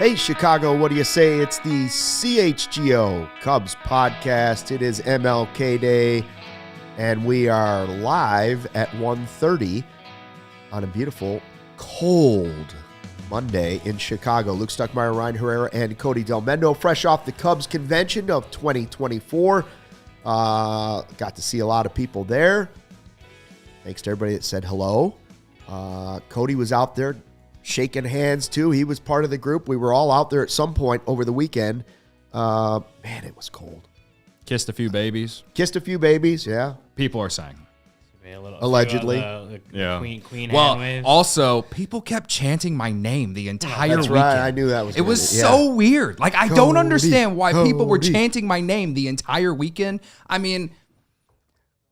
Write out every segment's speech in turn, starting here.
Hey, Chicago, what do you say? It's the CHGO Cubs Podcast. It is MLK Day, and we are live at 1:30 on a beautiful, cold Monday in Chicago. Luke Stuckmeyer, Ryan Herrera, and Cody Delmendo, fresh off the Cubs convention of 2024. Got to see a lot of people there. Thanks to everybody that said hello. Cody was out there shaking hands too. He was part of the group. We were all out there at some point over the weekend. Man, it was cold. Kissed a few babies. Yeah. People are saying. Allegedly. Yeah. Queen well, hand waves. also, people kept chanting my name the entire That's weekend. right. I knew that was It was yeah. so weird. Like, I don't understand why people were Cody. chanting my name the entire weekend. I mean,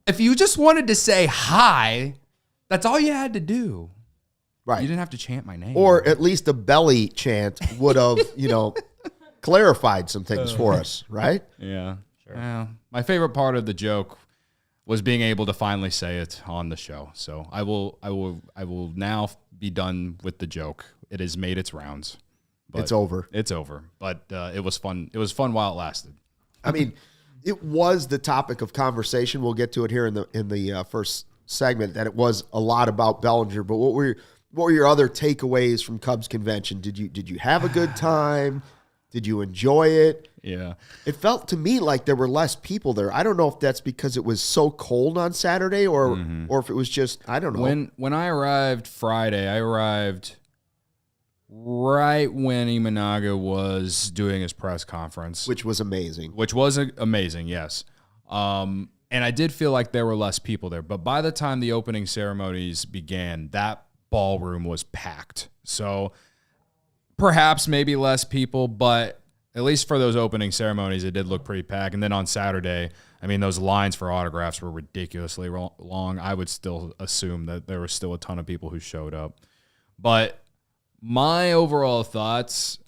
if you just wanted to say hi, that's all you had to do. Right. You didn't have to chant my name. Or at least a belly chant would have, clarified some things for us, right? Yeah. Sure. Well, my favorite part of the joke was being able to finally say it on the show. So I will now be done with the joke. It has made its rounds. But It's over. It's over. But it was fun. It was fun while it lasted. I mean, it was the topic of conversation. We'll get to it here in the first segment, that it was a lot about Bellinger. But what were your other takeaways from Cubs convention? Did you have a good time? Did you enjoy it? Yeah. It felt to me like there were less people there. I don't know if that's because it was so cold on Saturday or if it was just, I don't know. When I arrived Friday, I arrived right when Imanaga was doing his press conference. Which was amazing. Which was amazing, yes. And I did feel like there were less people there. But by the time the opening ceremonies began, that ballroom was packed. So perhaps maybe less people, but at least for those opening ceremonies, it did look pretty packed. And then on Saturday, I mean, those lines for autographs were ridiculously long. I would still assume that there was still a ton of people who showed up. But my overall thoughts,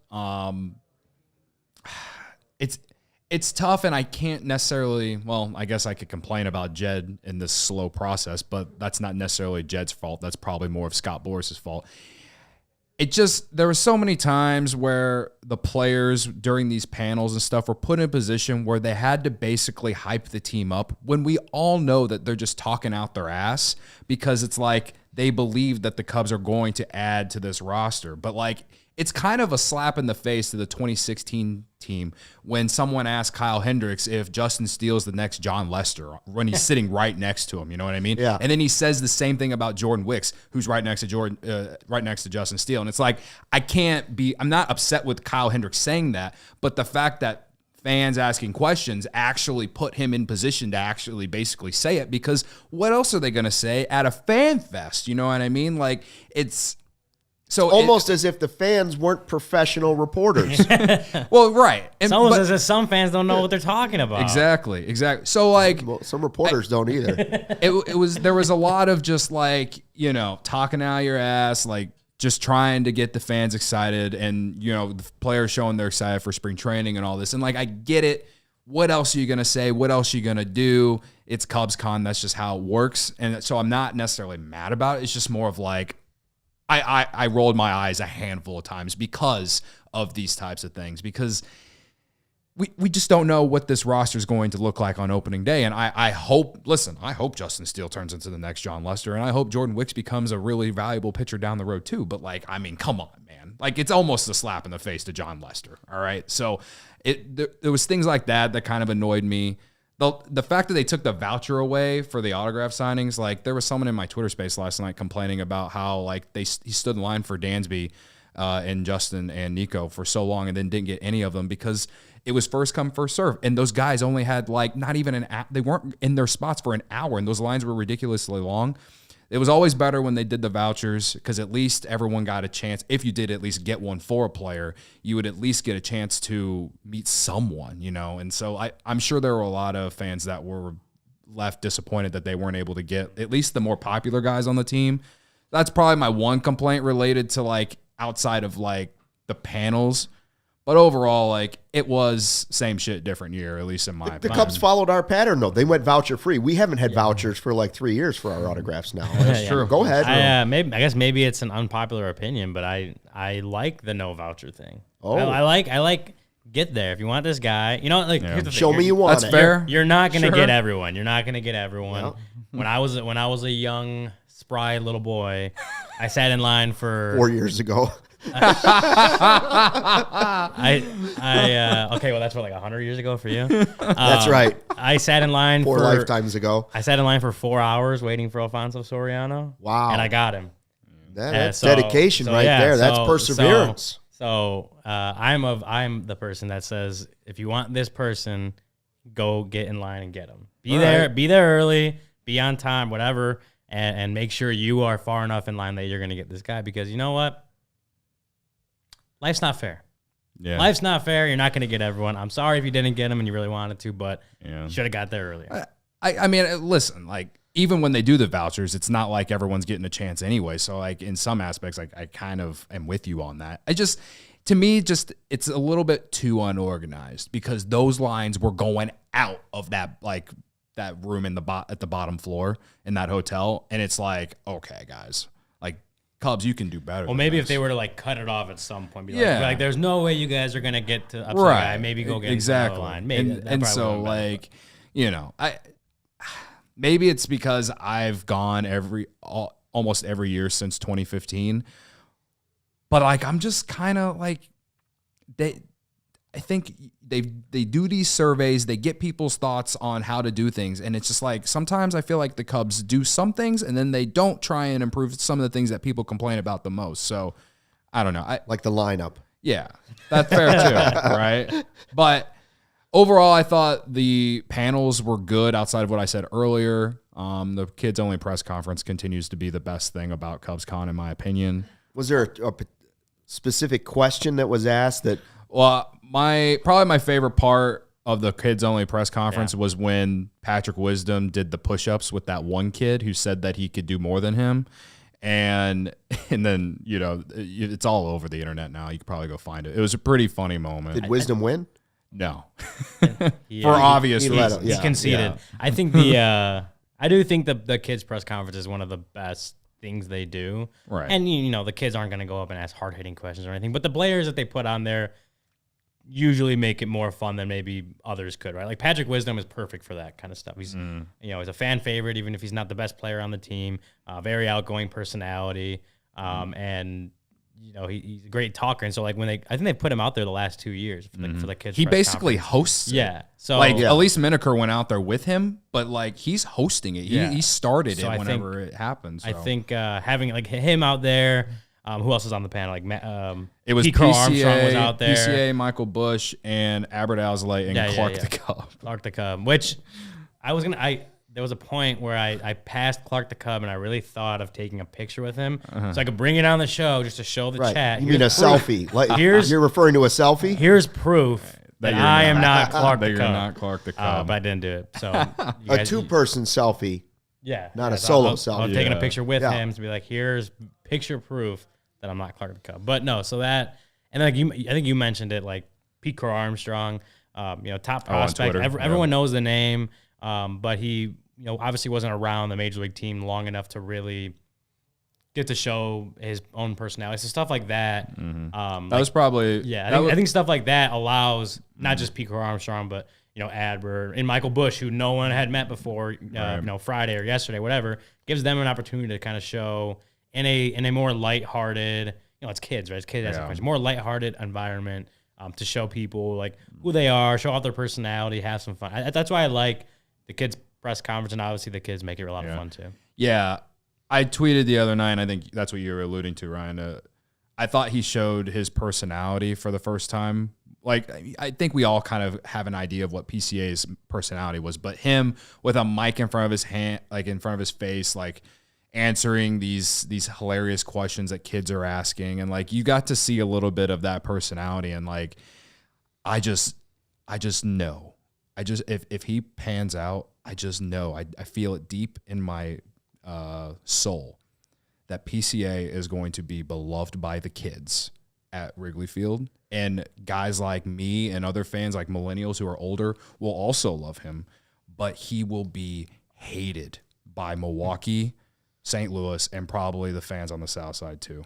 it's tough, and I can't necessarily, well, I guess I could complain about Jed in this slow process, but that's not necessarily Jed's fault. That's probably more of Scott Boris's fault. There were so many times where the players during these panels and stuff were put in a position where they had to basically hype the team up when we all know that they're just talking out their ass because it's like they believe that the Cubs are going to add to this roster. But like, it's kind of a slap in the face to the 2016 team when someone asked Kyle Hendricks if Justin Steele's the next John Lester when he's sitting right next to him. You know what I mean? Yeah. And then he says the same thing about Jordan Wicks, who's right next to Justin Steele. And it's like, I'm not upset with Kyle Hendricks saying that, but the fact that fans asking questions actually put him in position to actually basically say it, because what else are they going to say at a fan fest? You know what I mean? Like, it's almost as if the fans weren't professional reporters. Well, right. It's almost as if some fans don't know what they're talking about. Exactly. So like, well, some reporters don't either. There was a lot of just like, talking out your ass, like just trying to get the fans excited, and the players showing they're excited for spring training and all this. And like, I get it. What else are you going to say? What else are you going to do? It's CubsCon. That's just how it works. And so I'm not necessarily mad about it. It's just more of like, I rolled my eyes a handful of times because of these types of things, because we just don't know what this roster is going to look like on opening day. And I hope Justin Steele turns into the next John Lester, and I hope Jordan Wicks becomes a really valuable pitcher down the road too. But like, I mean, come on, man. Like, it's almost a slap in the face to John Lester. All right. So there was things like that kind of annoyed me. The fact that they took the voucher away for the autograph signings, like there was someone in my Twitter space last night complaining about how like he stood in line for Dansby and Justin and Nico for so long and then didn't get any of them because it was first come, first serve. And those guys only had like not even they weren't in their spots for an hour, and those lines were ridiculously long. It was always better when they did the vouchers because at least everyone got a chance. If you did at least get one for a player, you would at least get a chance to meet someone, And so I'm sure there were a lot of fans that were left disappointed that they weren't able to get at least the more popular guys on the team. That's probably my one complaint related to like outside of like the panels. But overall, like, it was same shit, different year, at least in my The opinion. Cubs followed our pattern, though. They went voucher free. We haven't had vouchers for like 3 years for our autographs now. That's true. Go ahead. I guess maybe it's an unpopular opinion, but I like the no voucher thing. Oh. I like get there. If you want this guy, here's the thing. Show me you want That's it. fair. You're not gonna Sure. get everyone. You're not gonna get everyone. Yep. When I was a young, spry little boy, I sat in line for 4 years ago. okay, well that's what, like 100 years ago for you. That's right. I sat in line 4 for lifetimes ago. I sat in line for 4 hours waiting for Alfonso Soriano. Wow. And I got him. That's dedication right there. That's perseverance. So I'm the person that says, if you want this person, go get in line and get them. Be there early, be on time, whatever, and make sure you are far enough in line that you're going to get this guy, because you know what? Life's not fair. Yeah. Life's not fair. You're not going to get everyone. I'm sorry if you didn't get them and you really wanted to, but you should have got there earlier. I mean, listen, like, even when they do the vouchers, it's not like everyone's getting a chance anyway. So, like, in some aspects, like, I kind of am with you on that. To me, it's a little bit too unorganized, because those lines were going out of that, like, that room at the bottom floor in that hotel. And it's like, okay, guys, like, Cubs, you can do better. Well, maybe if they were to, like, cut it off at some point, be Yeah. like, there's no way you guys are going to get to up to the guy. Maybe go get exactly into the line. Maybe and so, like, maybe it's because I've gone almost every year since 2015, but, like, I'm just kind of like, I think they do these surveys, they get people's thoughts on how to do things, and it's just like, sometimes I feel like the Cubs do some things and then they don't try and improve some of the things that people complain about the most. So I don't know. Like the lineup. Yeah, that's fair too, right? But overall, I thought the panels were good outside of what I said earlier. The kids only press conference continues to be the best thing about CubsCon, in my opinion. Was there a specific question that was asked that? Well, probably my favorite part of the kids only press conference was when Patrick Wisdom did the push-ups with that one kid who said that he could do more than him. And then, it's all over the internet now. You could probably go find it. It was a pretty funny moment. Did Wisdom win? No. For obvious reasons. He conceded. Yeah. I think I do think the kids press conference is one of the best things they do. Right. And the kids aren't going to go up and ask hard-hitting questions or anything, but the players that they put on there usually make it more fun than maybe others could, right? Like Patrick Wisdom is perfect for that kind of stuff. He's he's a fan favorite, even if he's not the best player on the team. Very outgoing personality, and he's a great talker. And so, like, I think they put him out there the last 2 years for the kids. He press basically conference. hosts it. Yeah. So like Elise Miniker went out there with him, but like he's hosting it. He started it whenever it happens. So. I think having like him out there. Who else was on the panel? Like it was Pete Crow Armstrong was out there. PCA, Michael Bush, and Albert Alzolay, and Clark the Cub. Clark the Cub, which there was a point where I passed Clark the Cub and I really thought of taking a picture with him so I could bring it on the show just to show the chat. You mean a selfie? Like you're referring to a selfie? Here's proof that I am not Clark the Cub. You're not Clark the Cub. But I didn't do it. So A two-person selfie. Yeah. Not a solo selfie. I was taking a picture with him to be like, here's picture proof that I'm not Clark the Cub. But no, so that, and like I think you mentioned it, like Pete Crow Armstrong, top prospect. Everyone knows the name, but he, obviously wasn't around the major league team long enough to really get to show his own personality. So stuff like that. That was probably I think stuff like that allows not just Pete Crow Armstrong, but Adbert and Michael Bush, who no one had met before, Friday or yesterday, whatever, gives them an opportunity to kind of show in a more lighthearted, it's kids, right? It's kids asking questions, more lighthearted environment to show people like who they are, show off their personality, have some fun. That's why I like the kids press conference, and obviously the kids make it a lot of fun too. Yeah, I tweeted the other night, and I think that's what you were alluding to, Ryan. I thought he showed his personality for the first time. Like, I think we all kind of have an idea of what PCA's personality was, but him with a mic in front of his hand, like in front of his face, like answering these hilarious questions that kids are asking, and like you got to see a little bit of that personality, and like I just know. If he pans out, I just know. I feel it deep in my soul that PCA is going to be beloved by the kids at Wrigley Field And guys like me and other fans like millennials who are older will also love him, but he will be hated by Milwaukee, St. Louis, and probably the fans on the South Side too.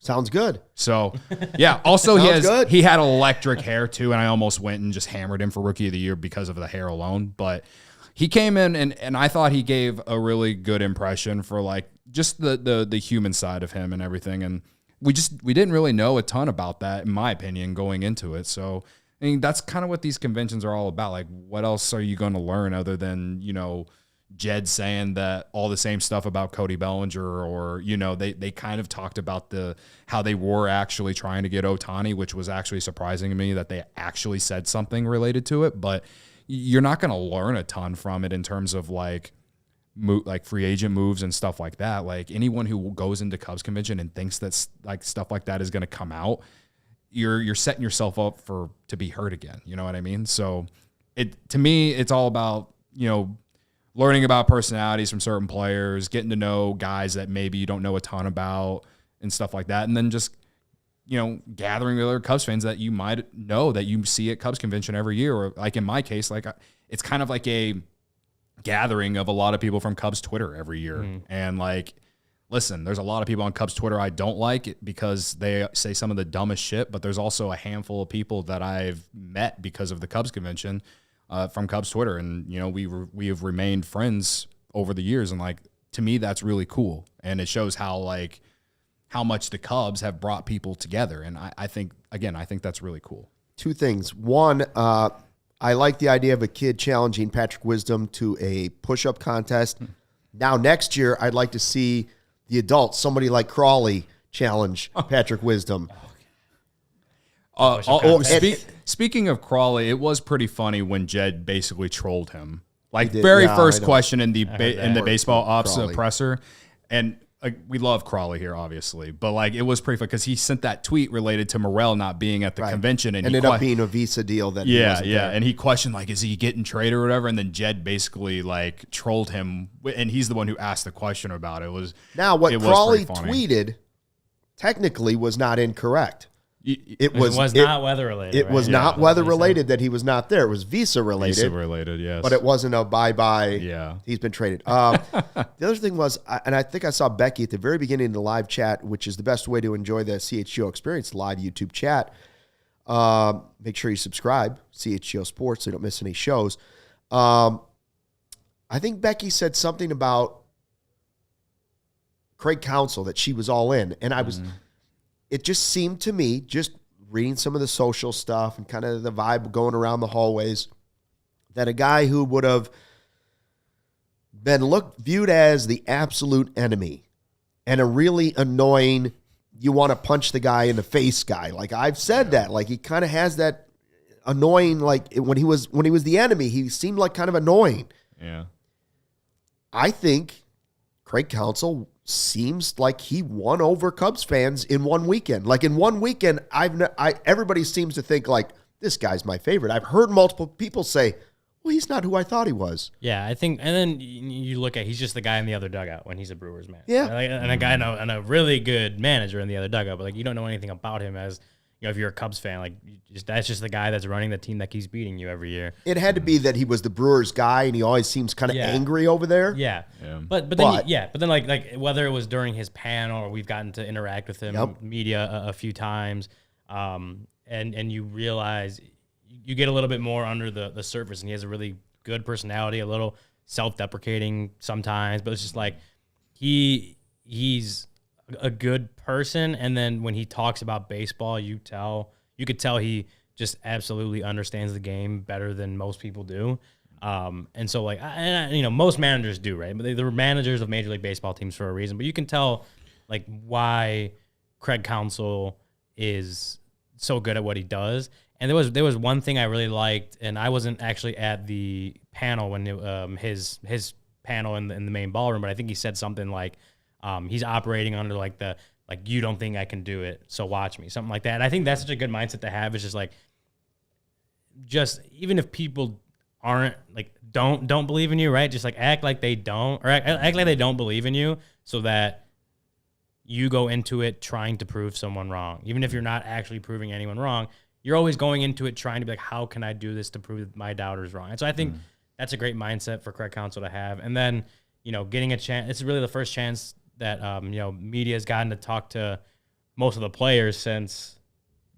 Sounds good. So, yeah. Also, Good. he had electric hair too, and I almost went and just hammered him for Rookie of the Year because of the hair alone. But he came in, and I thought he gave a really good impression for like just the human side of him and everything. And we didn't really know a ton about that, in my opinion, going into it. So, I mean, that's kind of what these conventions are all about. Like, what else are you going to learn other than, Jed saying that all the same stuff about Cody Bellinger, or, they kind of talked about how they were actually trying to get Ohtani, which was actually surprising to me that they actually said something related to it. But you're not going to learn a ton from it in terms of like free agent moves and stuff like that. Like anyone who goes into Cubs convention and thinks that like stuff like that is going to come out, you're setting yourself up to be hurt again. You know what I mean? So to me, it's all about, learning about personalities from certain players, getting to know guys that maybe you don't know a ton about and stuff like that. And then just, gathering with other Cubs fans that you might know that you see at Cubs convention every year. Or like in my case, like it's kind of like a gathering of a lot of people from Cubs Twitter every year. And like, listen, there's a lot of people on Cubs Twitter I don't like because they say some of the dumbest shit, but there's also a handful of people that I've met because of the Cubs convention from Cubs Twitter. And, we have remained friends over the years. And like, to me, that's really cool. And it shows how much the Cubs have brought people together. And I think that's really cool. Two things. One, I like the idea of a kid challenging Patrick Wisdom to a push-up contest. Now, next year, I'd like to see the adults, somebody like Crawley, challenge Patrick Wisdom. Speaking of Crawley, it was pretty funny when Jed basically trolled him. Like first question in the baseball ops presser, and we love Crawley here, obviously, but like it was pretty funny because he sent that tweet related to Morel not being at the convention, and ended up being a visa deal that he wasn't there. And he questioned like, is he getting traded or whatever, and then Jed basically like trolled him, and he's the one who asked the question about it. What Crawley tweeted technically was not incorrect. It was not weather related. It was not weather related that he was not there. It was visa related. Visa related, yes. But it wasn't a bye-bye. Yeah. He's been traded. The other thing was, and I think I saw Becky at the very beginning of the live chat, which is the best way to enjoy the CHGO experience, live YouTube chat. Make sure you subscribe, CHGO Sports, so you don't miss any shows. I think Becky said something about Craig Counsell, that she was all in. And I was... It just seemed to me, just reading some of the social stuff and kind of the vibe going around the hallways, that a guy who would have been viewed as the absolute enemy and a really annoying, you want to punch the guy in the face guy. Like I've said that, like he kind of has that annoying, like when he was the enemy, he seemed like kind of annoying. Yeah. I think Craig Counsell seems like he won over Cubs fans in one weekend. Like in one weekend, everybody seems to think like this guy's my favorite. I've heard multiple people say, well, he's not who I thought he was. Yeah, I think, and then you look at, he's just the guy in the other dugout when he's a Brewers man. Yeah. And a guy and a really good manager in the other dugout, but like you don't know anything about him as, if you're a Cubs fan, like that's just the guy that's running the team that keeps beating you every year. It had to be that he was the Brewers guy, and he always seems kind of angry over there. Yeah. But then like whether it was during his panel or we've gotten to interact with him, media a few times, and you realize you get a little bit more under the surface, and he has a really good personality, a little self-deprecating sometimes, but it's just like he's a good person, and then when he talks about baseball, you could tell he just absolutely understands the game better than most people do. And so like, most managers do, right? But they're managers of Major League Baseball teams for a reason. But you can tell like why Craig Counsell is so good at what he does. And there was one thing I really liked, and I wasn't actually at the panel when his panel in the main ballroom, but I think he said something like, he's operating under like you don't think I can do it, so watch me, something like that. And I think that's such a good mindset to have. It's just like, even if people aren't like don't believe in you, right? Just like act like they don't, or act like they don't believe in you, so that you go into it trying to prove someone wrong. Even if you're not actually proving anyone wrong, you're always going into it trying to be like, how can I do this to prove my doubters wrong? And so I think that's a great mindset for Craig Counsell to have. And then, getting a chance, it's really the first chance that, media has gotten to talk to most of the players since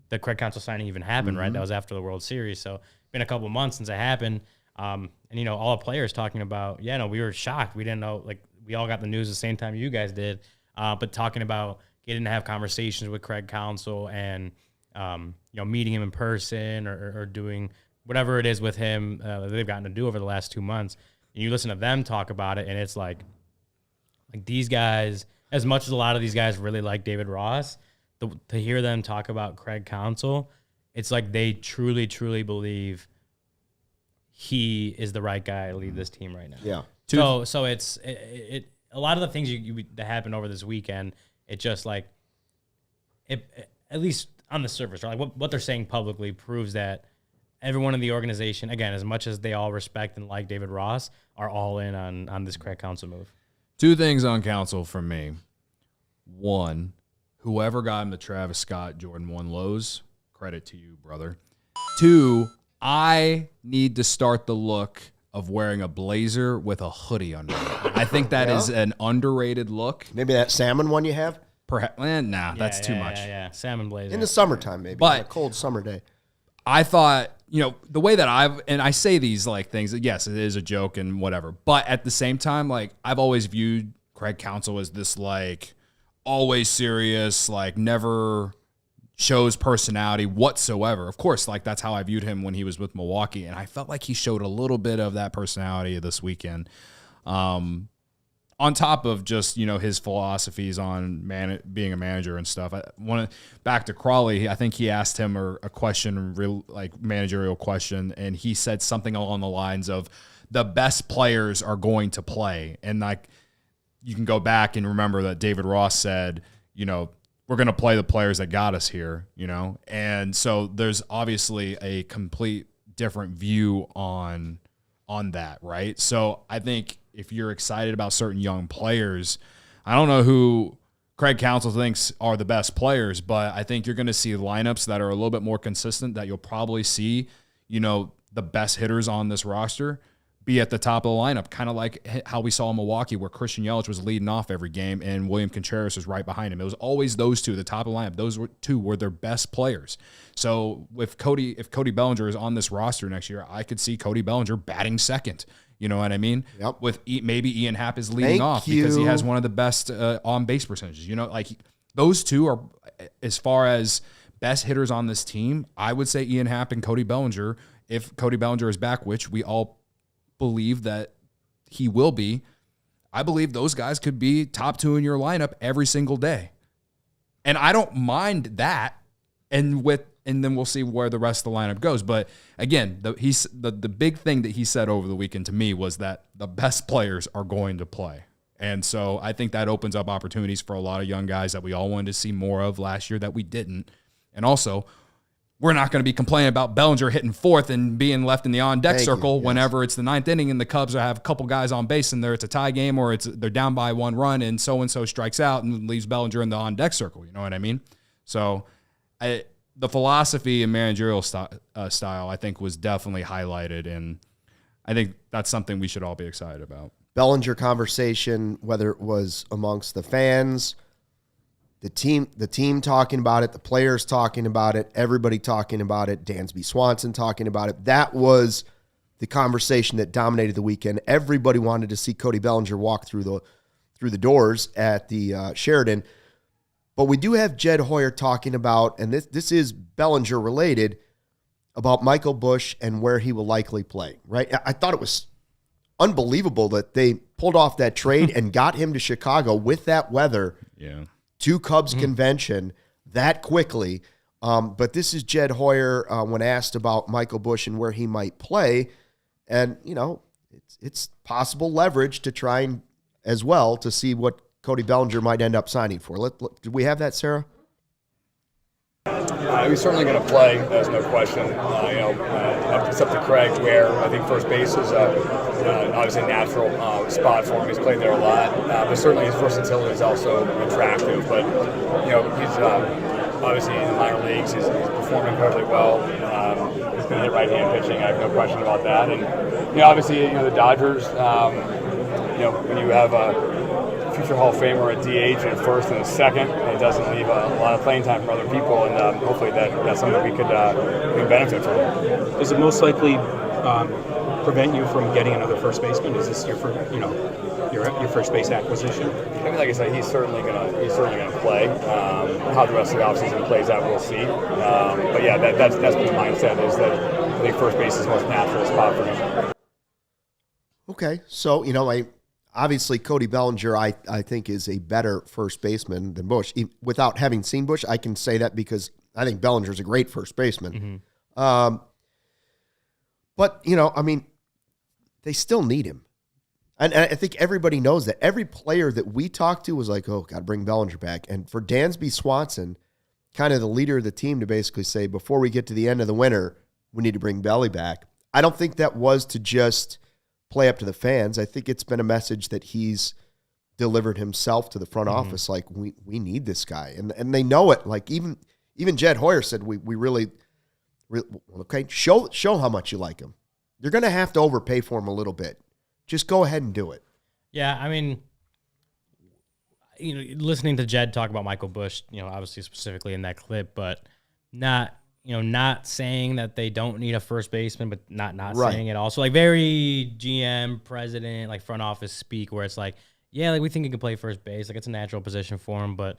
the Craig Counsell signing even happened, right? That was after the World Series. So it's been a couple of months since it happened. And, all the players talking about, we were shocked. We didn't know, we all got the news the same time you guys did. But talking about getting to have conversations with Craig Counsell and, meeting him in person or doing whatever it is with him that they've gotten to do over the last 2 months. And you listen to them talk about it, and it's like these guys, as much as a lot of these guys really like David Ross, to hear them talk about Craig Counsell, it's like they truly, truly believe he is the right guy to lead this team right now. Yeah. So it's a lot of the things that happened over this weekend, it just at least on the surface, right? What they're saying publicly proves that everyone in the organization, again, as much as they all respect and like David Ross, are all in on this Craig Counsell move. 2 things on Counsell from me. 1, whoever got him the Travis Scott Jordan 1 lows, credit to you, brother. 2, I need to start the look of wearing a blazer with a hoodie under it. I think that is an underrated look. Maybe that salmon one you have? Perhaps, that's too much. Yeah, salmon blazer. In the summertime, maybe. But on a cold summer day. I thought, the way that I say these things, yes, it is a joke and whatever. But at the same time, I've always viewed Craig Counsell as this always serious, never shows personality whatsoever. Of course, that's how I viewed him when he was with Milwaukee. And I felt like he showed a little bit of that personality this weekend. On top of just, his philosophies on being a manager and stuff. Back to Crawley, I think he asked him a question, managerial question, and he said something along the lines of the best players are going to play. And you can go back and remember that David Ross said, we're going to play the players that got us here, And so there's obviously a complete different view on that, right? So I think if you're excited about certain young players, I don't know who Craig Counsell thinks are the best players, but I think you're going to see lineups that are a little bit more consistent, that you'll probably see, the best hitters on this roster be at the top of the lineup, kind of like how we saw in Milwaukee where Christian Yelich was leading off every game and William Contreras was right behind him. It was always those two, the top of the lineup. Those 2 were their best players. So if Cody Bellinger is on this roster next year, I could see Cody Bellinger batting second. You know what I mean? Yep. With maybe Ian Happ is leading off because he has one of the best on-base percentages. Those 2 are, as far as best hitters on this team, I would say Ian Happ and Cody Bellinger. If Cody Bellinger is back, which we all believe that he will be, I believe those guys could be top 2 in your lineup every single day. And I don't mind that. And then we'll see where the rest of the lineup goes. But again, the big thing that he said over the weekend to me was that the best players are going to play. And so I think that opens up opportunities for a lot of young guys that we all wanted to see more of last year that we didn't. And also, we're not going to be complaining about Bellinger hitting 4th and being left in the on-deck circle whenever it's the 9th inning and the Cubs have a couple guys on base and it's a tie game or they're down by 1 run and so strikes out and leaves Bellinger in the on-deck circle. You know what I mean? So the philosophy and managerial style, I think, was definitely highlighted, and I think that's something we should all be excited about. Bellinger conversation, whether it was amongst the fans, the team talking about it, the players talking about it, everybody talking about it, Dansby Swanson talking about it. That was the conversation that dominated the weekend. Everybody wanted to see Cody Bellinger walk through the doors at the Sheraton. But we do have Jed Hoyer talking about, and this is Bellinger related, about Michael Busch and where he will likely play, right? I thought it was unbelievable that they pulled off that trade and got him to Chicago with that weather. Yeah. To Cubs convention that quickly. But this is Jed Hoyer when asked about Michael Busch and where he might play. And, it's possible leverage to try and as well to see what Cody Bellinger might end up signing for. Did we have that, Sarah? Yeah, He's certainly going to play. There's no question. It's up to Craig where I think first base is obviously a natural spot for him. He's played there a lot, but certainly his versatility is also attractive. But he's obviously in the minor leagues. He's performing incredibly well. He's going to hit right-hand pitching. I have no question about that. And obviously, the Dodgers. When you have a future Hall of Famer at DH and first and a second, it doesn't leave a lot of playing time for other people, and hopefully that's something we could benefit from. Does it most likely prevent you from getting another first baseman? Is this your first base acquisition? I mean, like I said, he's certainly gonna play. How the rest of the offseason plays out, we'll see. But yeah, that's what the mindset is, that I think first base is the most natural spot for him. Okay, so obviously Cody Bellinger, I think, is a better first baseman than Bush. Without having seen Bush, I can say that because I think Bellinger's a great first baseman. Mm-hmm. But they still need him. And I think everybody knows that. Every player that we talked to was like, oh, got to bring Bellinger back. And for Dansby Swanson, kind of the leader of the team, to basically say, before we get to the end of the winter, we need to bring Belly back. I don't think that was to just play up to the fans. I think it's been a message that he's delivered himself to the front office. Like, we need this guy. And they know it. Like, even Jed Hoyer said, we really, okay, show how much you like him. You're going to have to overpay for him a little bit. Just go ahead and do it. Yeah, I mean, listening to Jed talk about Michael Bush, obviously specifically in that clip, but not saying that they don't need a first baseman, but not right. Saying it also, like, very GM, president, like front office speak, where it's like, yeah, like, we think he can play first base, like, it's a natural position for him, but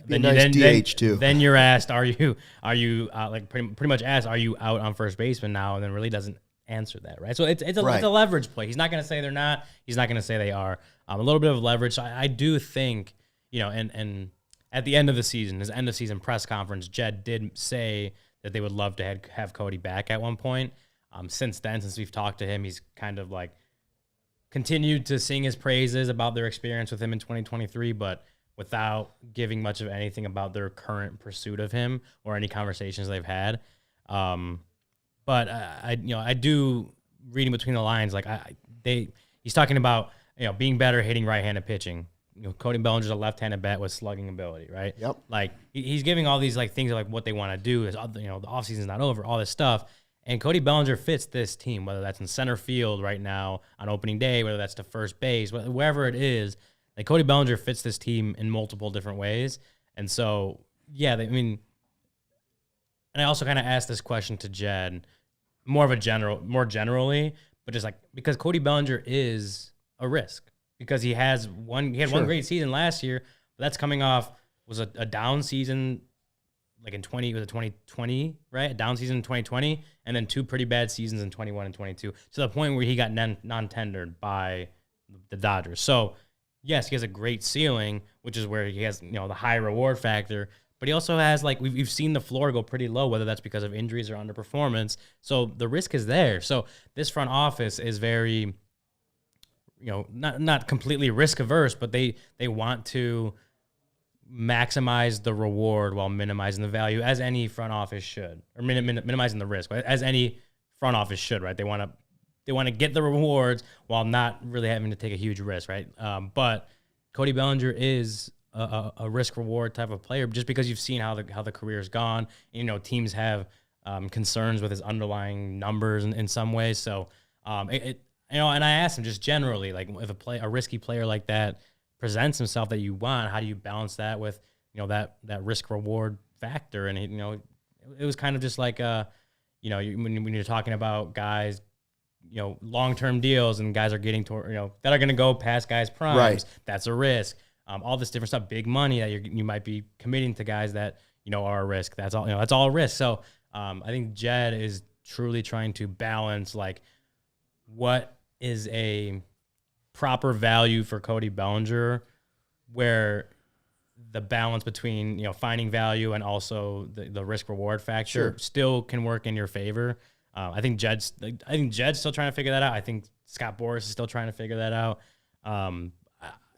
then DH too. Then you're asked, are you like pretty much asked, are you out on first baseman now? And then really doesn't answer that, right? So it's a leverage play. He's not going to say they're not. He's not going to say they are. A little bit of leverage. So I do think, and at the end of the season, his end of season press conference, Jed did say that they would love to have Cody back at one point. Since then, since we've talked to him, he's kind of like continued to sing his praises about their experience with him in 2023, but without giving much of anything about their current pursuit of him or any conversations they've had. But I do, reading between the lines, like he's talking about being better hitting right-handed pitching. Cody Bellinger's a left-handed bat with slugging ability, right? Yep. Like, he's giving all these like things like what they want to do is the offseason's not over, all this stuff. And Cody Bellinger fits this team, whether that's in center field right now on opening day, whether that's to first base, wherever it is. Like, Cody Bellinger fits this team in multiple different ways. And so, yeah, and I also kind of asked this question to Jed, more generally, but just like, because Cody Bellinger is a risk, because he had one great season last year, but that's coming off, was a down season, like in 2020, right? A down season in 2020, and then two pretty bad seasons in 21 and 22, to the point where he got non-tendered by the Dodgers. So, yes, he has a great ceiling, which is where he has, the high reward factor, but he also has, like, we've seen the floor go pretty low, whether that's because of injuries or underperformance. So the risk is there. So this front office is very, not completely risk averse, but they want to maximize the reward while minimizing the value, as any front office should, or minimizing the risk, right? As any front office should, right? They want to get the rewards while not really having to take a huge risk, right? But Cody Bellinger is a risk reward type of player, just because you've seen how the career's gone. Teams have concerns with his underlying numbers in some ways. So and I asked him just generally, like, if a risky player like that presents himself that you want, how do you balance that with that risk reward factor? And it was kind of just like when you're talking about guys, long-term deals, and guys are getting to that are going to go past guys' primes. Right. That's a risk. All this different stuff, big money that you might be committing to guys that are a risk. That's all. That's all a risk. So I think Jed is truly trying to balance, like, what is a proper value for Cody Bellinger, where the balance between finding value and also the risk reward factor still can work in your favor. I think Jed's still trying to figure that out. I think Scott Boras is still trying to figure that out.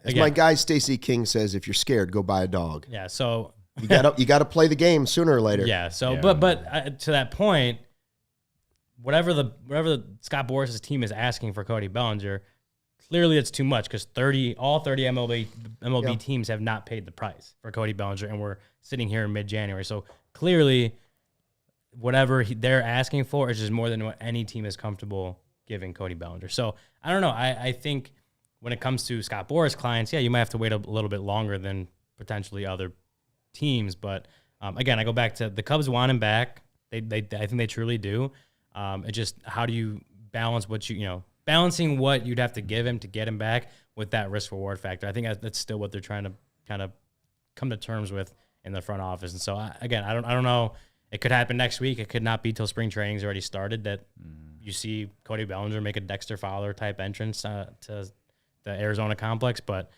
As my guy Stacey King says, if you're scared, go buy a dog. Yeah, so You got to play the game sooner or later. Yeah. So, but to that point, whatever the Scott Boras' team is asking for Cody Bellinger, clearly it's too much because all 30 MLB teams have not paid the price for Cody Bellinger, and we're sitting here in mid-January. So clearly, whatever they're asking for is just more than what any team is comfortable giving Cody Bellinger. So I don't know. I think when it comes to Scott Boras clients, you might have to wait a little bit longer than potentially other teams. But again, I go back to the Cubs want him back. I think they truly do. It just, how do you balance what balancing what you'd have to give him to get him back with that risk reward factor? I think that's still what they're trying to kind of come to terms with in the front office. And so I don't know. It could happen next week. It could not be till spring training's already started that you see Cody Bellinger make a Dexter Fowler type entrance to the Arizona complex. But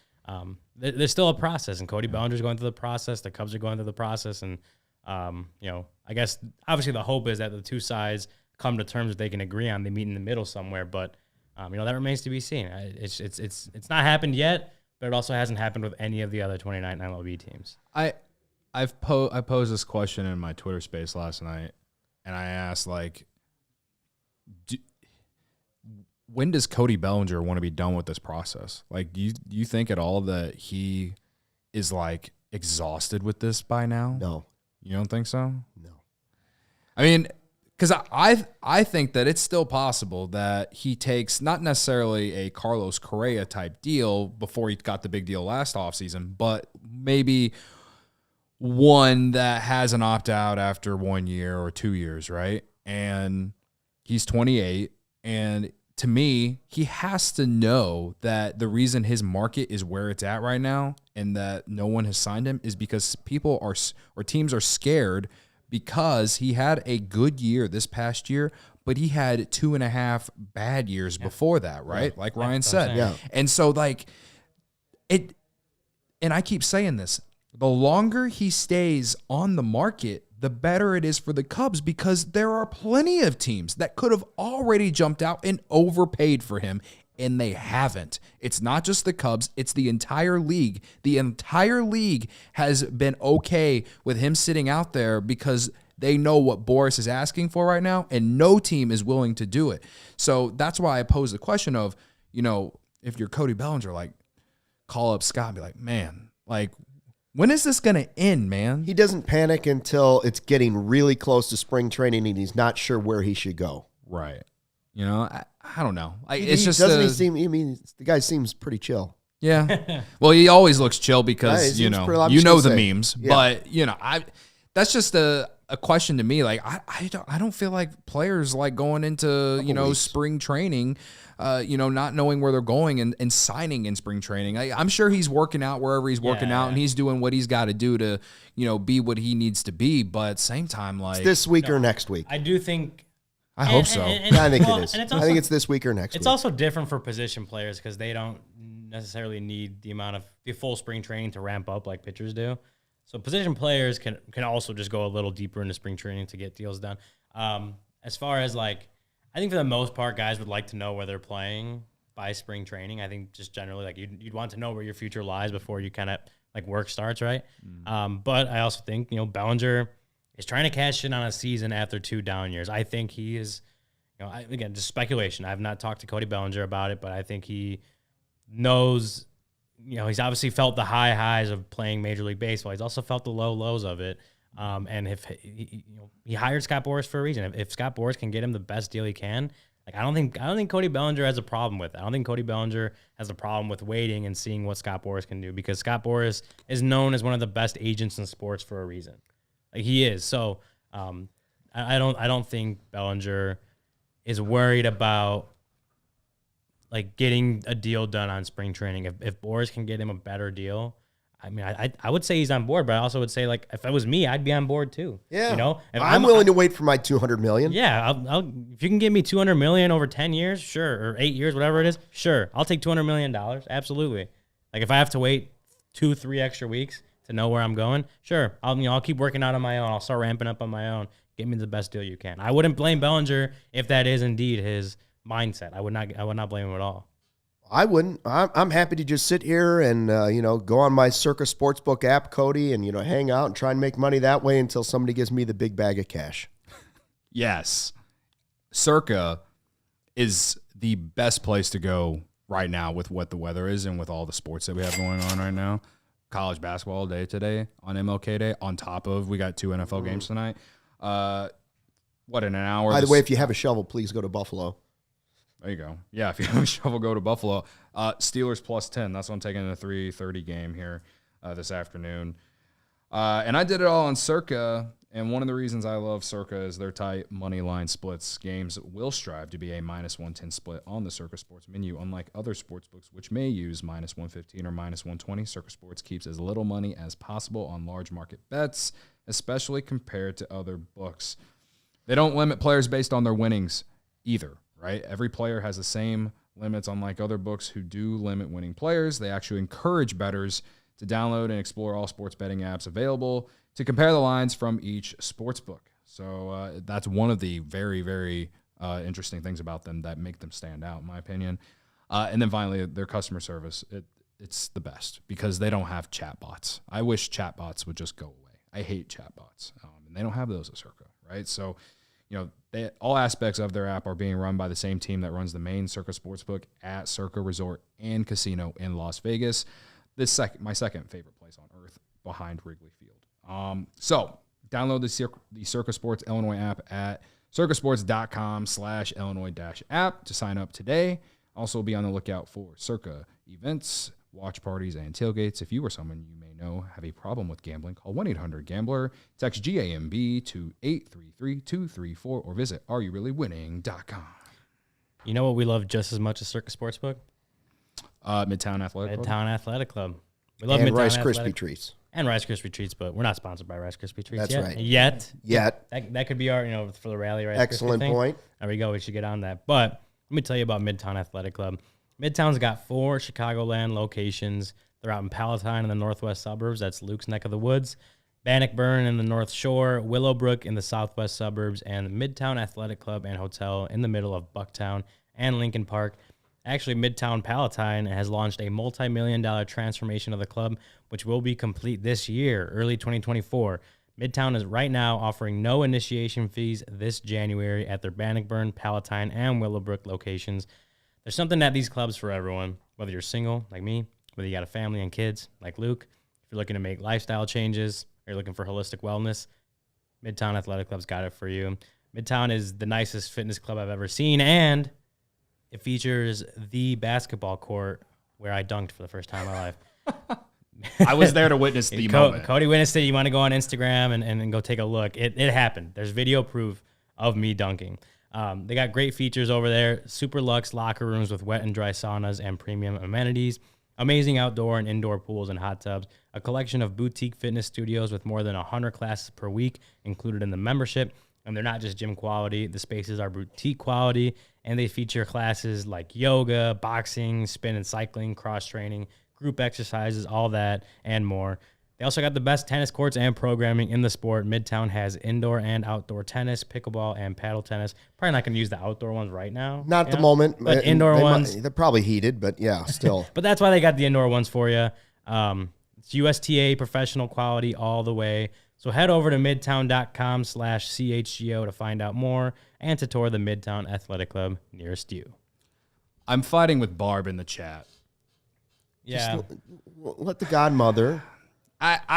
there's still a process, and Cody Bellinger's going through the process. The Cubs are going through the process, and I guess obviously the hope is that the two sides come to terms that they can agree on. They meet in the middle somewhere, but that remains to be seen. It's not happened yet, but it also hasn't happened with any of the other 29 MLB teams. I posed this question in my Twitter space last night, and I asked, when does Cody Bellinger want to be done with this process? Do you think at all that he is exhausted with this by now? No. You don't think so? No. I mean, because I think that it's still possible that he takes not necessarily a Carlos Correa type deal before he got the big deal last offseason, but maybe one that has an opt-out after 1 year or 2 years, right? And he's 28, and to me, he has to know that the reason his market is where it's at right now and that no one has signed him is because teams are scared because he had a good year this past year, but he had 2.5 bad years before that, right? Yeah. Like Ryan said. Yeah. And so and I keep saying this, the longer he stays on the market, the better it is for the Cubs because there are plenty of teams that could have already jumped out and overpaid for him, and they haven't. It's not just the Cubs, it's the entire league. The entire league has been okay with him sitting out there because they know what Boras is asking for right now, and no team is willing to do it. So that's why I pose the question of, if you're Cody Bellinger, call up Scott and be like, man, when is this going to end, man? He doesn't panic until it's getting really close to spring training and he's not sure where he should go. Right. I don't know. The guy seems pretty chill. Yeah. Well, he always looks chill because, the memes. Yeah. But, that's just a question to me. I don't feel like players going into, spring training, not knowing where they're going and signing in spring training. I'm sure he's working out wherever he's working out and he's doing what he's got to do to, be what he needs to be. But at the same time, it's this week or next week. I do think. I hope so. I think it is. I think it's this week or next week. It's also different for position players because they don't necessarily need the full spring training to ramp up like pitchers do. So position players can also just go a little deeper into spring training to get deals done. As far as I think for the most part, guys would like to know where they're playing by spring training. I think just generally you'd want to know where your future lies before you kind of work starts, right? But I also think Bellinger is trying to cash in on a season after 2 down years. I think he is, again, just speculation. I've not talked to Cody Bellinger about it, but I think he knows, he's obviously felt the high highs of playing Major League Baseball. He's also felt the low lows of it. And if he hired Scott Boras for a reason. If Scott Boras can get him the best deal he can, I don't think Cody Bellinger has a problem with it. I don't think Cody Bellinger has a problem with waiting and seeing what Scott Boras can do because Scott Boras is known as one of the best agents in sports for a reason. He is. So I don't think Bellinger is worried about getting a deal done on spring training. If Boras can get him a better deal, I would say he's on board, but I also would say if it was me, I'd be on board too. Yeah. If I'm willing to wait for my $200 million. Yeah. If you can give me $200 million over 10 years, sure, or 8 years, whatever it is, sure, I'll take $200 million. Absolutely. If I have to wait 2-3 extra weeks to know where I'm going, sure, I'll keep working out on my own. I'll start ramping up on my own. Get me the best deal you can. I wouldn't blame Bellinger if that is indeed his mindset. I would not blame him at all. I wouldn't. I'm happy to just sit here and, go on my CIRCA Sportsbook app, Cody, and, hang out and try and make money that way until somebody gives me the big bag of cash. Yes. CIRCA is the best place to go right now with what the weather is and with all the sports that we have going on right now. College basketball all day today on MLK Day, on top of we got 2 NFL games tonight. In an hour? By the way, if you have a shovel, please go to Buffalo. There you go. Yeah, if you have a shovel, go to Buffalo. Steelers +10. That's what I'm taking in the 3:30 game here this afternoon. And I did it all on CIRCA, and one of the reasons I love CIRCA is their tight money line splits. Games will strive to be a -110 split on the CIRCA Sports menu, unlike other sports books, which may use -115 or -120. CIRCA Sports keeps as little money as possible on large market bets, especially compared to other books. They don't limit players based on their winnings either, right? Every player has the same limits, unlike other books who do limit winning players. They actually encourage bettors to download and explore all sports betting apps available to compare the lines from each sports book. So that's one of the very, very interesting things about them that make them stand out, in my opinion. And then finally, their customer service. It's the best because they don't have chatbots. I wish chatbots would just go away. I hate chatbots, and they don't have those at CIRCA, right? So, all aspects of their app are being run by the same team that runs the main CIRCA Sportsbook at CIRCA Resort and Casino in Las Vegas. My second favorite place on earth behind Wrigley Field. So download the CIRCA Sports Illinois app at circasports.com/Illinois-app to sign up today. Also be on the lookout for CIRCA events, watch parties, and tailgates. If you or someone you may know have a problem with gambling, call 1-800-GAMBLER, text GAMB to 833-234, or visit areyoureallywinning.com. You know what we love just as much as CIRCA Sportsbook? Midtown Athletic Club. Midtown Athletic Club. We love and Midtown Rice Athletic. Krispie treats. And Rice Krispie treats, but we're not sponsored by Rice Krispie treats That's yet. right. Yet. That could be our, for the rally Rice Excellent Krispie thing. point. There we go. We should get on that. But let me tell you about Midtown Athletic Club. Midtown's got 4 Chicagoland locations. They're out in Palatine in the northwest suburbs. That's Luke's neck of the woods. Bannockburn in the North Shore, Willowbrook in the southwest suburbs, and Midtown Athletic Club and Hotel in the middle of Bucktown and Lincoln Park. Actually, Midtown Palatine has launched a multi-million-dollar transformation of the club, which will be complete this year, early 2024. Midtown is right now offering no initiation fees this January at their Bannockburn, Palatine, and Willowbrook locations. There's something at these clubs for everyone, whether you're single, like me, whether you got a family and kids, like Luke, if you're looking to make lifestyle changes, or you're looking for holistic wellness, Midtown Athletic Club's got it for you. Midtown is the nicest fitness club I've ever seen, and it features the basketball court where I dunked for the first time in my life. I was there to witness the moment. Cody witnessed it. You want to go on Instagram and go take a look. It happened. There's video proof of me dunking. They got great features over there. Super luxe locker rooms with wet and dry saunas and premium amenities. Amazing outdoor and indoor pools and hot tubs. A collection of boutique fitness studios with more than 100 classes per week included in the membership. And they're not just gym quality. The spaces are boutique quality, and they feature classes like yoga, boxing, spin and cycling, cross-training, group exercises, all that, and more. They also got the best tennis courts and programming in the sport. Midtown has indoor and outdoor tennis, pickleball, and paddle tennis. Probably not going to use the outdoor ones right now. Not at the moment. But indoor ones. They're probably heated, but yeah, still. But that's why they got the indoor ones for you. It's USTA professional quality all the way. So head over to midtown.com/CHGO to find out more and to tour the Midtown Athletic Club nearest you. I'm fighting with Barb in the chat. Yeah. Just let the godmother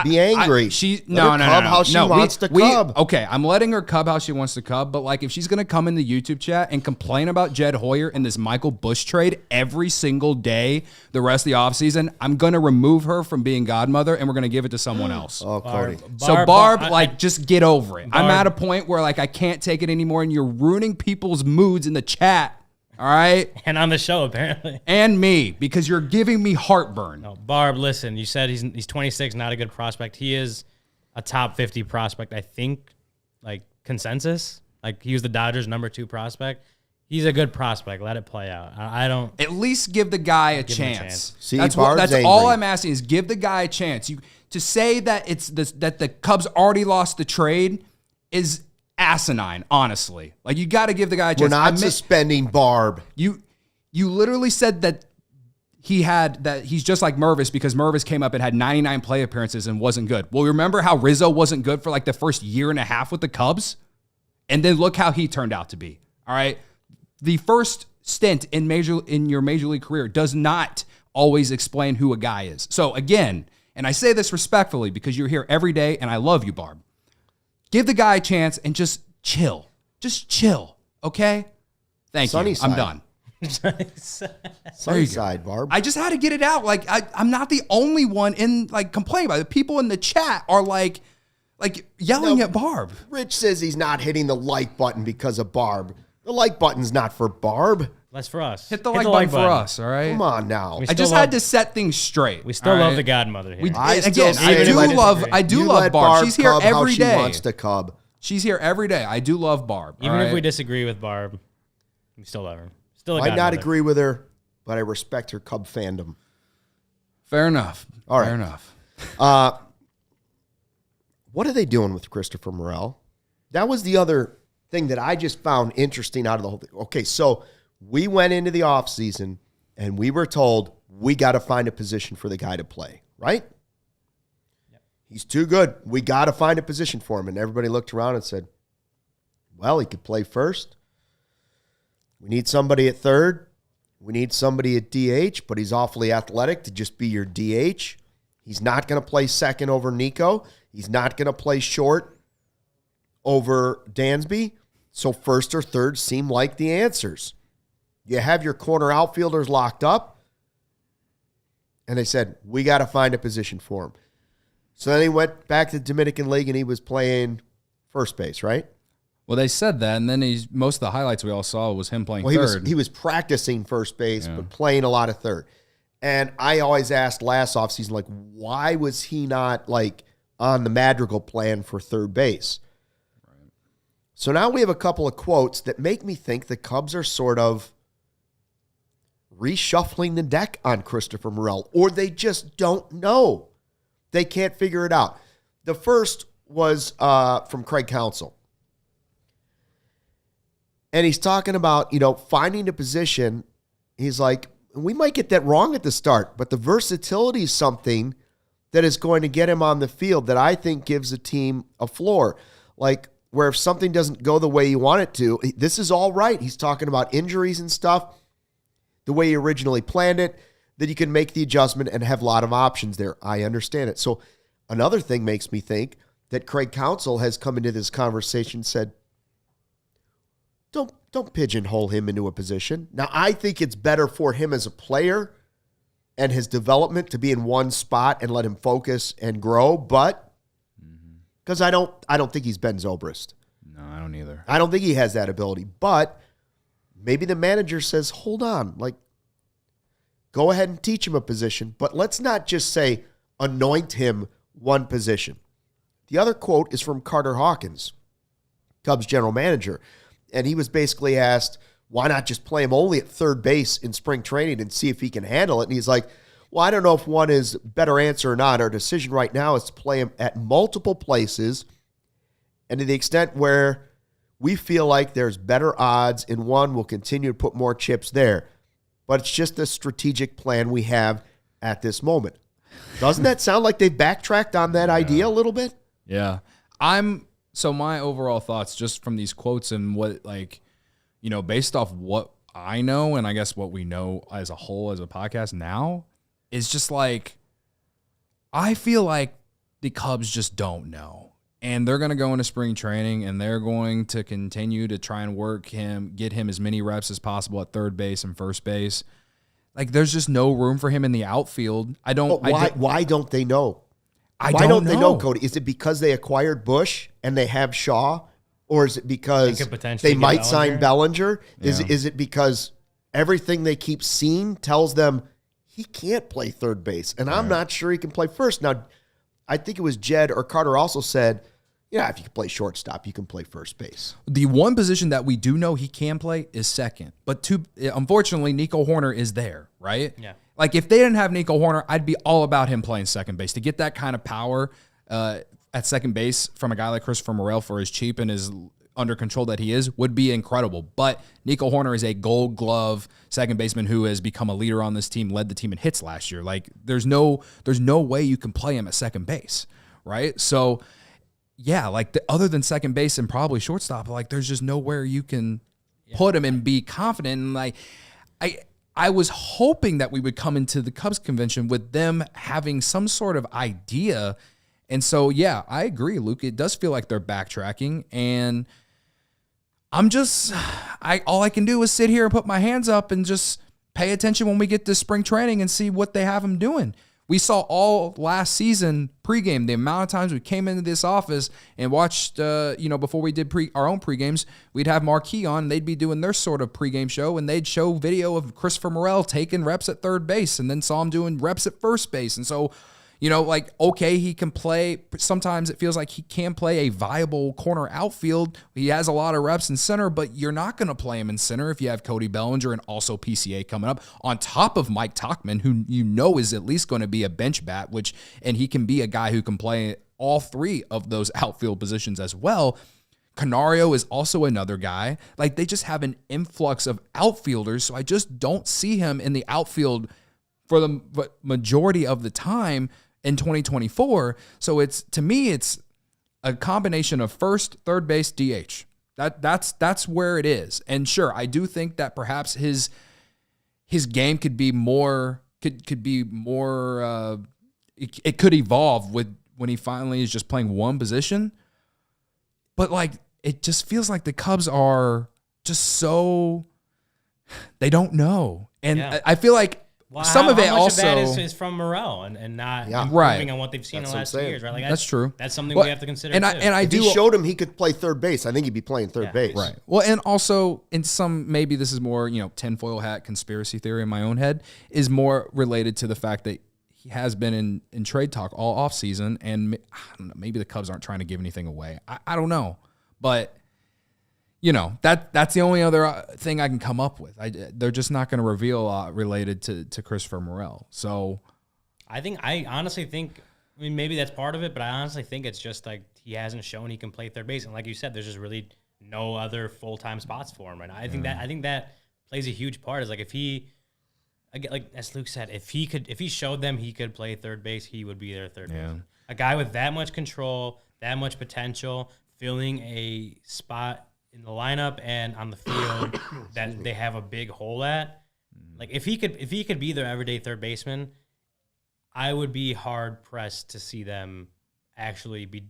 be angry. No. How she wants to cub. Okay, I'm letting her cub how she wants to cub, but like if she's gonna come in the YouTube chat and complain about Jed Hoyer and this Michael Bush trade every single day the rest of the offseason, I'm gonna remove her from being godmother and we're gonna give it to someone else. Oh, Cody. So Barb, just get over it. I'm at a point where like I can't take it anymore, and you're ruining people's moods in the chat. All right. And on the show, apparently. And me, because you're giving me heartburn. No, Barb, listen, you said he's 26, not a good prospect. He is a top 50 prospect, I think, like consensus. Like he was the Dodgers' #2 prospect. He's a good prospect. Let it play out. I don't. At least give the guy a chance. See, that's Barb's all angry. I'm asking is give the guy a chance. To say that that the Cubs already lost the trade is asinine, honestly. Like you got to give the guy a chance. We're not suspending Barb. You literally said that he's just like Mervis because Mervis came up and had 99 play appearances and wasn't good. Well, remember how Rizzo wasn't good for like the first year and a half with the Cubs? And then look how he turned out to be. All right. The first stint in your major league career does not always explain who a guy is. So again, and I say this respectfully because you're here every day and I love you, Barb. Give the guy a chance and just chill. Just chill. Okay? Thank you. Side. I'm done. Sunny side, Barb. I just had to get it out. Like I'm not the only one in like complaining about it. People in the chat are like yelling at Barb. Rich says he's not hitting the like button because of Barb. The like button's not for Barb. That's for us. Hit the like button for us, all right? Come on now. I just had to set things straight. We still love the godmother here. I do love Barb. She's here every day. She wants to Cub. She's here every day. I do love Barb. Even if we disagree with Barb, we still love her. Still a Might godmother. not agree with her, but I respect her Cub fandom. Fair enough. All right. Fair enough. What are they doing with Christopher Morel? That was the other thing that I just found interesting out of the whole thing. Okay, so we went into the offseason and we were told we got to find a position for the guy to play, right? Yep. He's too good. We got to find a position for him. And everybody looked around and said, well, he could play first. We need somebody at third. We need somebody at DH, but he's awfully athletic to just be your DH. He's not going to play second over Nico. He's not going to play short over Dansby. So first or third seem like the answers. You have your corner outfielders locked up. And they said, we got to find a position for him. So then he went back to the Dominican League and he was playing first base, right? Well, they said that, and then most of the highlights we all saw was him playing third. He was practicing first base, but playing a lot of third. And I always asked last offseason, like, why was he not, like, on the Madrigal plan for third base? Right. So now we have a couple of quotes that make me think the Cubs are sort of reshuffling the deck on Christopher Morel, or they just don't know. They can't figure it out. The first was from Craig Counsell. And he's talking about, finding a position. He's like, we might get that wrong at the start, but the versatility is something that is going to get him on the field that I think gives a team a floor. Like, where if something doesn't go the way you want it to, this is all right. He's talking about injuries and stuff, the way he originally planned it, that you can make the adjustment and have a lot of options there. I understand it. So another thing makes me think that Craig Counsell has come into this conversation and said, Don't pigeonhole him into a position. Now, I think it's better for him as a player and his development to be in one spot and let him focus and grow, but because I don't think he's Ben Zobrist. No, I don't either. I don't think he has that ability, but maybe the manager says, hold on, like, go ahead and teach him a position, but let's not just say anoint him one position. The other quote is from Carter Hawkins, Cubs general manager. And he was basically asked, why not just play him only at third base in spring training and see if he can handle it? And he's like, well, I don't know if one is a better answer or not. Our decision right now is to play him at multiple places and to the extent where we feel like there's better odds in one, we'll continue to put more chips there. But it's just a strategic plan we have at this moment. Doesn't that sound like they've backtracked on that idea a little bit? Yeah. So my overall thoughts just from these quotes and what, based off what I know and I guess what we know as a whole as a podcast now is just like, I feel like the Cubs just don't know. And they're going to go into spring training and they're going to continue to try and get him as many reps as possible at third base and first base. Like, there's just no room for him in the outfield. Why don't they know? Why don't they know, Cody? Is it because they acquired Bush and they have Shaw? Or is it because they might sign Bellinger? Yeah. Is it because everything they keep seeing tells them he can't play third base? And I'm not sure he can play first. Now, I think it was Jed or Carter also said, if you can play shortstop, you can play first base. The one position that we do know he can play is second. But unfortunately, Nico Hoerner is there, right? Yeah. Like, if they didn't have Nico Hoerner, I'd be all about him playing second base. To get that kind of power at second base from a guy like Christopher Morel for his cheap and his under control that he is, would be incredible. But Nico Hoerner is a Gold Glove second baseman who has become a leader on this team, led the team in hits last year. Like, there's no way you can play him at second base, right? So, yeah, like other than second base and probably shortstop, like there's just nowhere you can put him and be confident. And like, I was hoping that we would come into the Cubs convention with them having some sort of idea. And so, yeah, I agree, Luke. It does feel like they're backtracking, and all I can do is sit here and put my hands up and just pay attention when we get to spring training and see what they have them doing. We saw all last season pregame, the amount of times we came into this office and watched, before we did our own pregames, we'd have Marquee on, and they'd be doing their sort of pregame show, and they'd show video of Christopher Morel taking reps at third base and then saw him doing reps at first base. And so, okay, he can play. Sometimes it feels like he can play a viable corner outfield. He has a lot of reps in center, but you're not going to play him in center if you have Cody Bellinger and also PCA coming up on top of Mike Tauchman, who is at least going to be a bench bat, and he can be a guy who can play all three of those outfield positions as well. Canario is also another guy. Like, they just have an influx of outfielders, so I just don't see him in the outfield for the majority of the time in 2024. So to me, it's a combination of first, third base, DH. That's where it is. And sure, I do think that perhaps his game could be more, it could evolve when he finally is just playing one position. But like, it just feels like the Cubs are just so, they don't know. And I feel like, some of it also of that is from Morel and not right on what they've seen in the last 2 years, right? Like that's true. That's something we have to consider. And if he showed him he could play third base, I think he'd be playing third base. Right. Well, and also in some, maybe this is more, tinfoil hat conspiracy theory in my own head, is more related to the fact that he has been in trade talk all offseason, and I don't know, maybe the Cubs aren't trying to give anything away. I don't know, but that's the only other thing I can come up with. They're just not going to reveal a lot related to Christopher Morel. So I honestly think, maybe that's part of it, but I honestly think it's just like he hasn't shown he can play third base. And like you said, there's just really no other full-time spots for him right now. I think that plays a huge part. Is like, if he, like as Luke said, if he showed them he could play third base, he would be their third base. A guy with that much control, that much potential, filling a spot in the lineup and on the field that they have a big hole at. Like, if he could be their everyday third baseman, I would be hard pressed to see them actually be,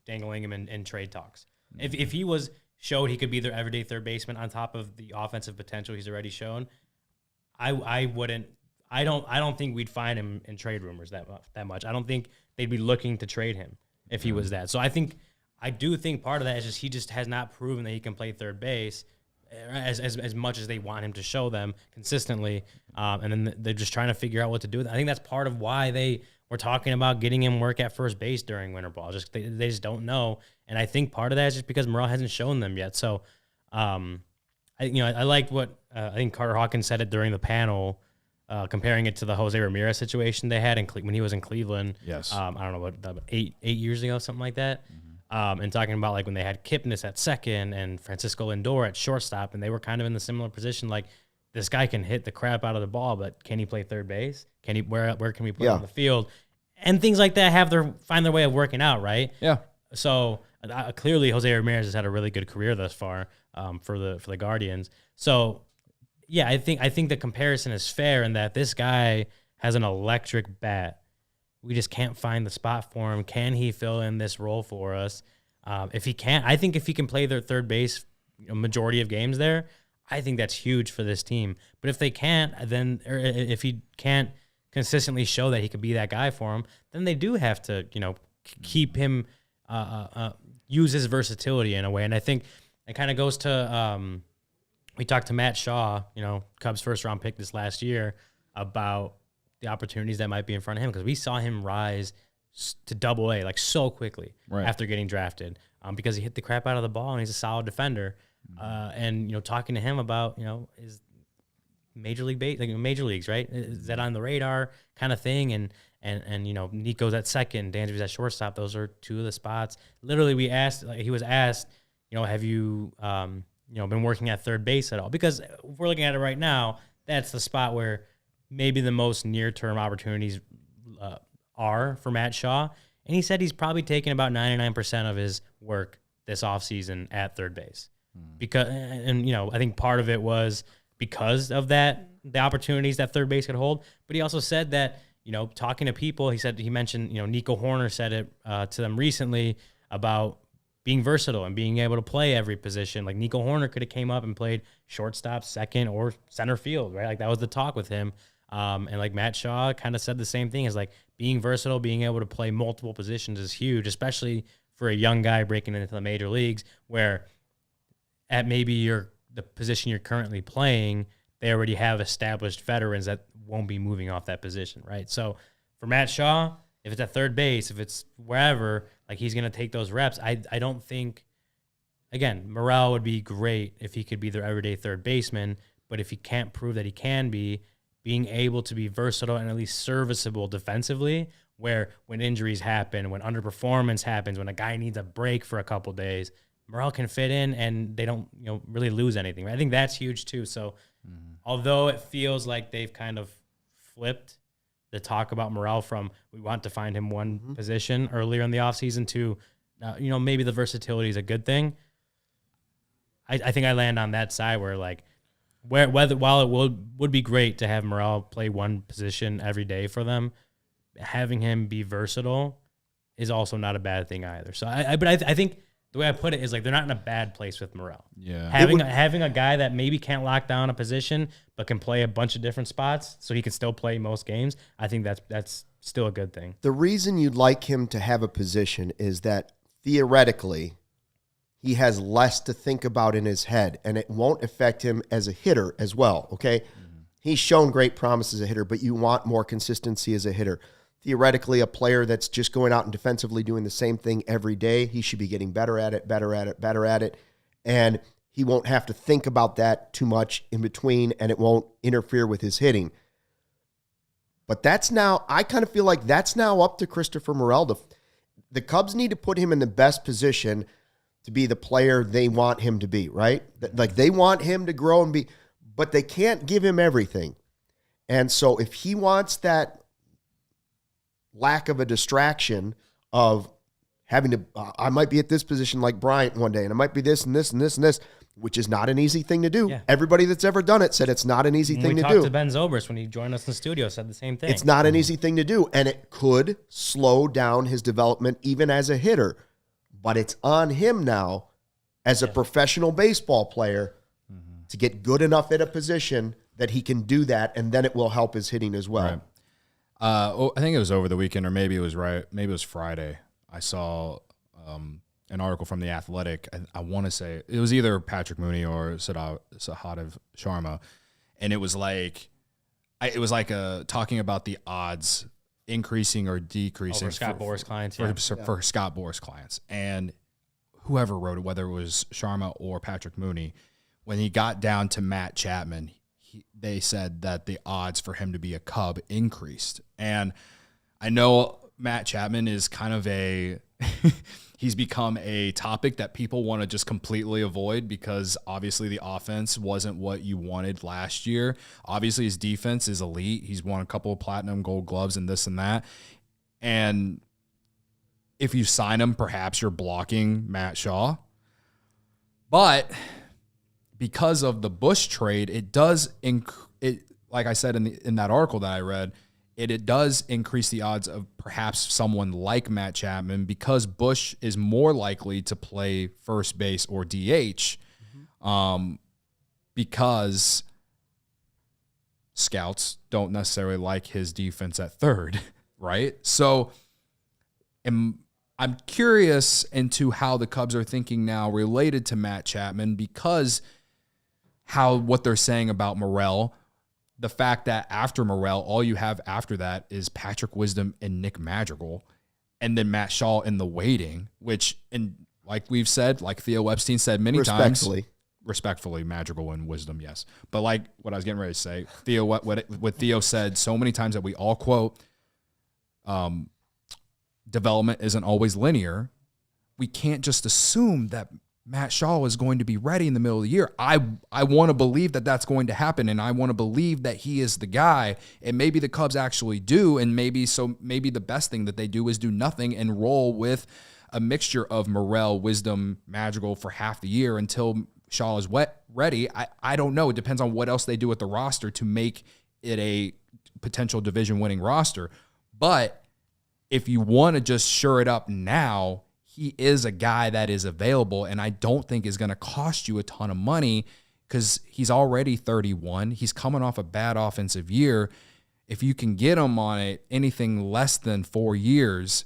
dangling him in trade talks. If he showed he could be their everyday third baseman on top of the offensive potential he's already shown, I don't think we'd find him in trade rumors that much. I don't think they'd be looking to trade him if he was that. So I do think part of that is just he just has not proven that he can play third base as much as they want him to show them consistently. And then they're just trying to figure out what to do with it. I think that's part of why they were talking about getting him work at first base during winter ball. They just don't know. And I think part of that is just because Morel hasn't shown them yet. So I liked what I think Carter Hawkins said it during the panel, comparing it to the Jose Ramirez situation they had when he was in Cleveland. Yes. I don't know, about 8 years ago, something like that. Mm-hmm. And talking about like when they had Kipnis at second and Francisco Lindor at shortstop, and they were kind of in the similar position. Like, this guy can hit the crap out of the ball, but can he play third base? Can he? Where can we put him on the field? And things like that find their way of working out, right? Yeah. So clearly, Jose Ramirez has had a really good career thus far for the Guardians. So yeah, I think the comparison is fair in that this guy has an electric bat. We just can't find the spot for him. Can he fill in this role for us? If he can't, I think if he can play their third base a majority of games there, I think that's huge for this team. But if they can't, or if he can't consistently show that he could be that guy for him, then they do have to, keep him, use his versatility in a way. And I think it kind of goes to, we talked to Matt Shaw, Cubs first round pick this last year, about the opportunities that might be in front of him, because we saw him rise to Double-A like so quickly after getting drafted, because he hit the crap out of the ball and he's a solid defender. And talking to him about is major leagues, right? Is that on the radar kind of thing? And Nico's at second, Dansby's at shortstop. Those are two of the spots. Literally, he was asked, have you, been working at third base at all? Because if we're looking at it right now, that's the spot where maybe the most near-term opportunities are for Matt Shaw. And he said he's probably taken about 99% of his work this offseason at third base. I think part of it was because of that, the opportunities that third base could hold. But he also said that, talking to people, he mentioned, Nico Horner said it to them recently about being versatile and being able to play every position. Like Nico Horner could have came up and played shortstop, second, or center field, right? Like that was the talk with him. And like Matt Shaw kind of said the same thing, is like being versatile, being able to play multiple positions is huge, especially for a young guy breaking into the major leagues, where at maybe the position you're currently playing, they already have established veterans that won't be moving off that position, right? So for Matt Shaw, if it's at third base, if it's wherever, like he's going to take those reps. I don't think, again, Morel would be great if he could be their everyday third baseman, but if he can't prove that he can be, being able to be versatile and at least serviceable defensively, where when injuries happen, when underperformance happens, when a guy needs a break for a couple days, Morel can fit in and they don't really lose anything. Right? I think that's huge too. So although it feels like they've kind of flipped the talk about Morel from we want to find him one position earlier in the offseason to, maybe the versatility is a good thing. I think I land on that side where like, while it would be great to have Morel play one position every day for them, having him be versatile is also not a bad thing either. So I think the way I put it is like they're not in a bad place with Morel. Yeah, having a guy that maybe can't lock down a position but can play a bunch of different spots, so he can still play most games. I think that's still a good thing. The reason you'd like him to have a position is that theoretically he has less to think about in his head, and it won't affect him as a hitter as well, okay? He's shown great promise as a hitter, but you want more consistency as a hitter. Theoretically, a player that's just going out and defensively doing the same thing every day, he should be getting better at it, and he won't have to think about that too much in between, and it won't interfere with his hitting. But that's now, I kind of feel like that's now up to Christopher Morel. The Cubs need to put him in the best position to be the player they want him to be, right? Like they want him to grow and be, but they can't give him everything. And so if he wants that lack of a distraction of having to, I might be at this position like Bryant one day, and I might be this and this and this and this, which is not an easy thing to do. Yeah. Everybody that's ever done it said it's not an easy thing to do. We talked to Ben Zobrist when he joined us in the studio, said the same thing. It's not an easy thing to do, and it could slow down his development even as a hitter. But it's on him now as a professional baseball player to get good enough at a position that he can do that, and then it will help his hitting as well. Right. I think it was over the weekend, or maybe it was Friday. I saw an article from The Athletic. I want to say it was either Patrick Mooney or Sahadev Sharma, and it was like talking about the odds increasing or decreasing for Scott Boras clients, for Scott Boras clients. And whoever wrote it, whether it was Sharma or Patrick Mooney, when he got down to Matt Chapman, they said that the odds for him to be a Cub increased. And I know Matt Chapman is kind of he's become a topic that people want to just completely avoid because obviously the offense wasn't what you wanted last year. Obviously his defense is elite. He's won a couple of platinum gold gloves and this and that. And if you sign him, perhaps you're blocking Matt Shaw. But because of the Bush trade, it does, like I said in that article that I read, it does increase the odds of perhaps someone like Matt Chapman because Bush is more likely to play first base or DH because scouts don't necessarily like his defense at third, right? So I'm curious into how the Cubs are thinking now related to Matt Chapman because what they're saying about Morel. The fact that after Morel, all you have after that is Patrick Wisdom and Nick Madrigal, and then Matt Shaw in the waiting, which, and like we've said, like Theo Epstein said many times, respectfully, Madrigal and Wisdom, yes. But like what I was getting ready to say, Theo, what Theo said so many times that we all quote, development isn't always linear. We can't just assume that Matt Shaw is going to be ready in the middle of the year. I want to believe that that's going to happen, and I want to believe that he is the guy. And maybe the Cubs actually do, and maybe the best thing that they do is do nothing and roll with a mixture of Morel, Wisdom, Madrigal for half the year until Shaw is ready. I don't know. It depends on what else they do with the roster to make it a potential division-winning roster. But if you want to just shore it up now, he is a guy that is available, and I don't think is going to cost you a ton of money because he's already 31. He's coming off a bad offensive year. If you can get him on anything less than 4 years,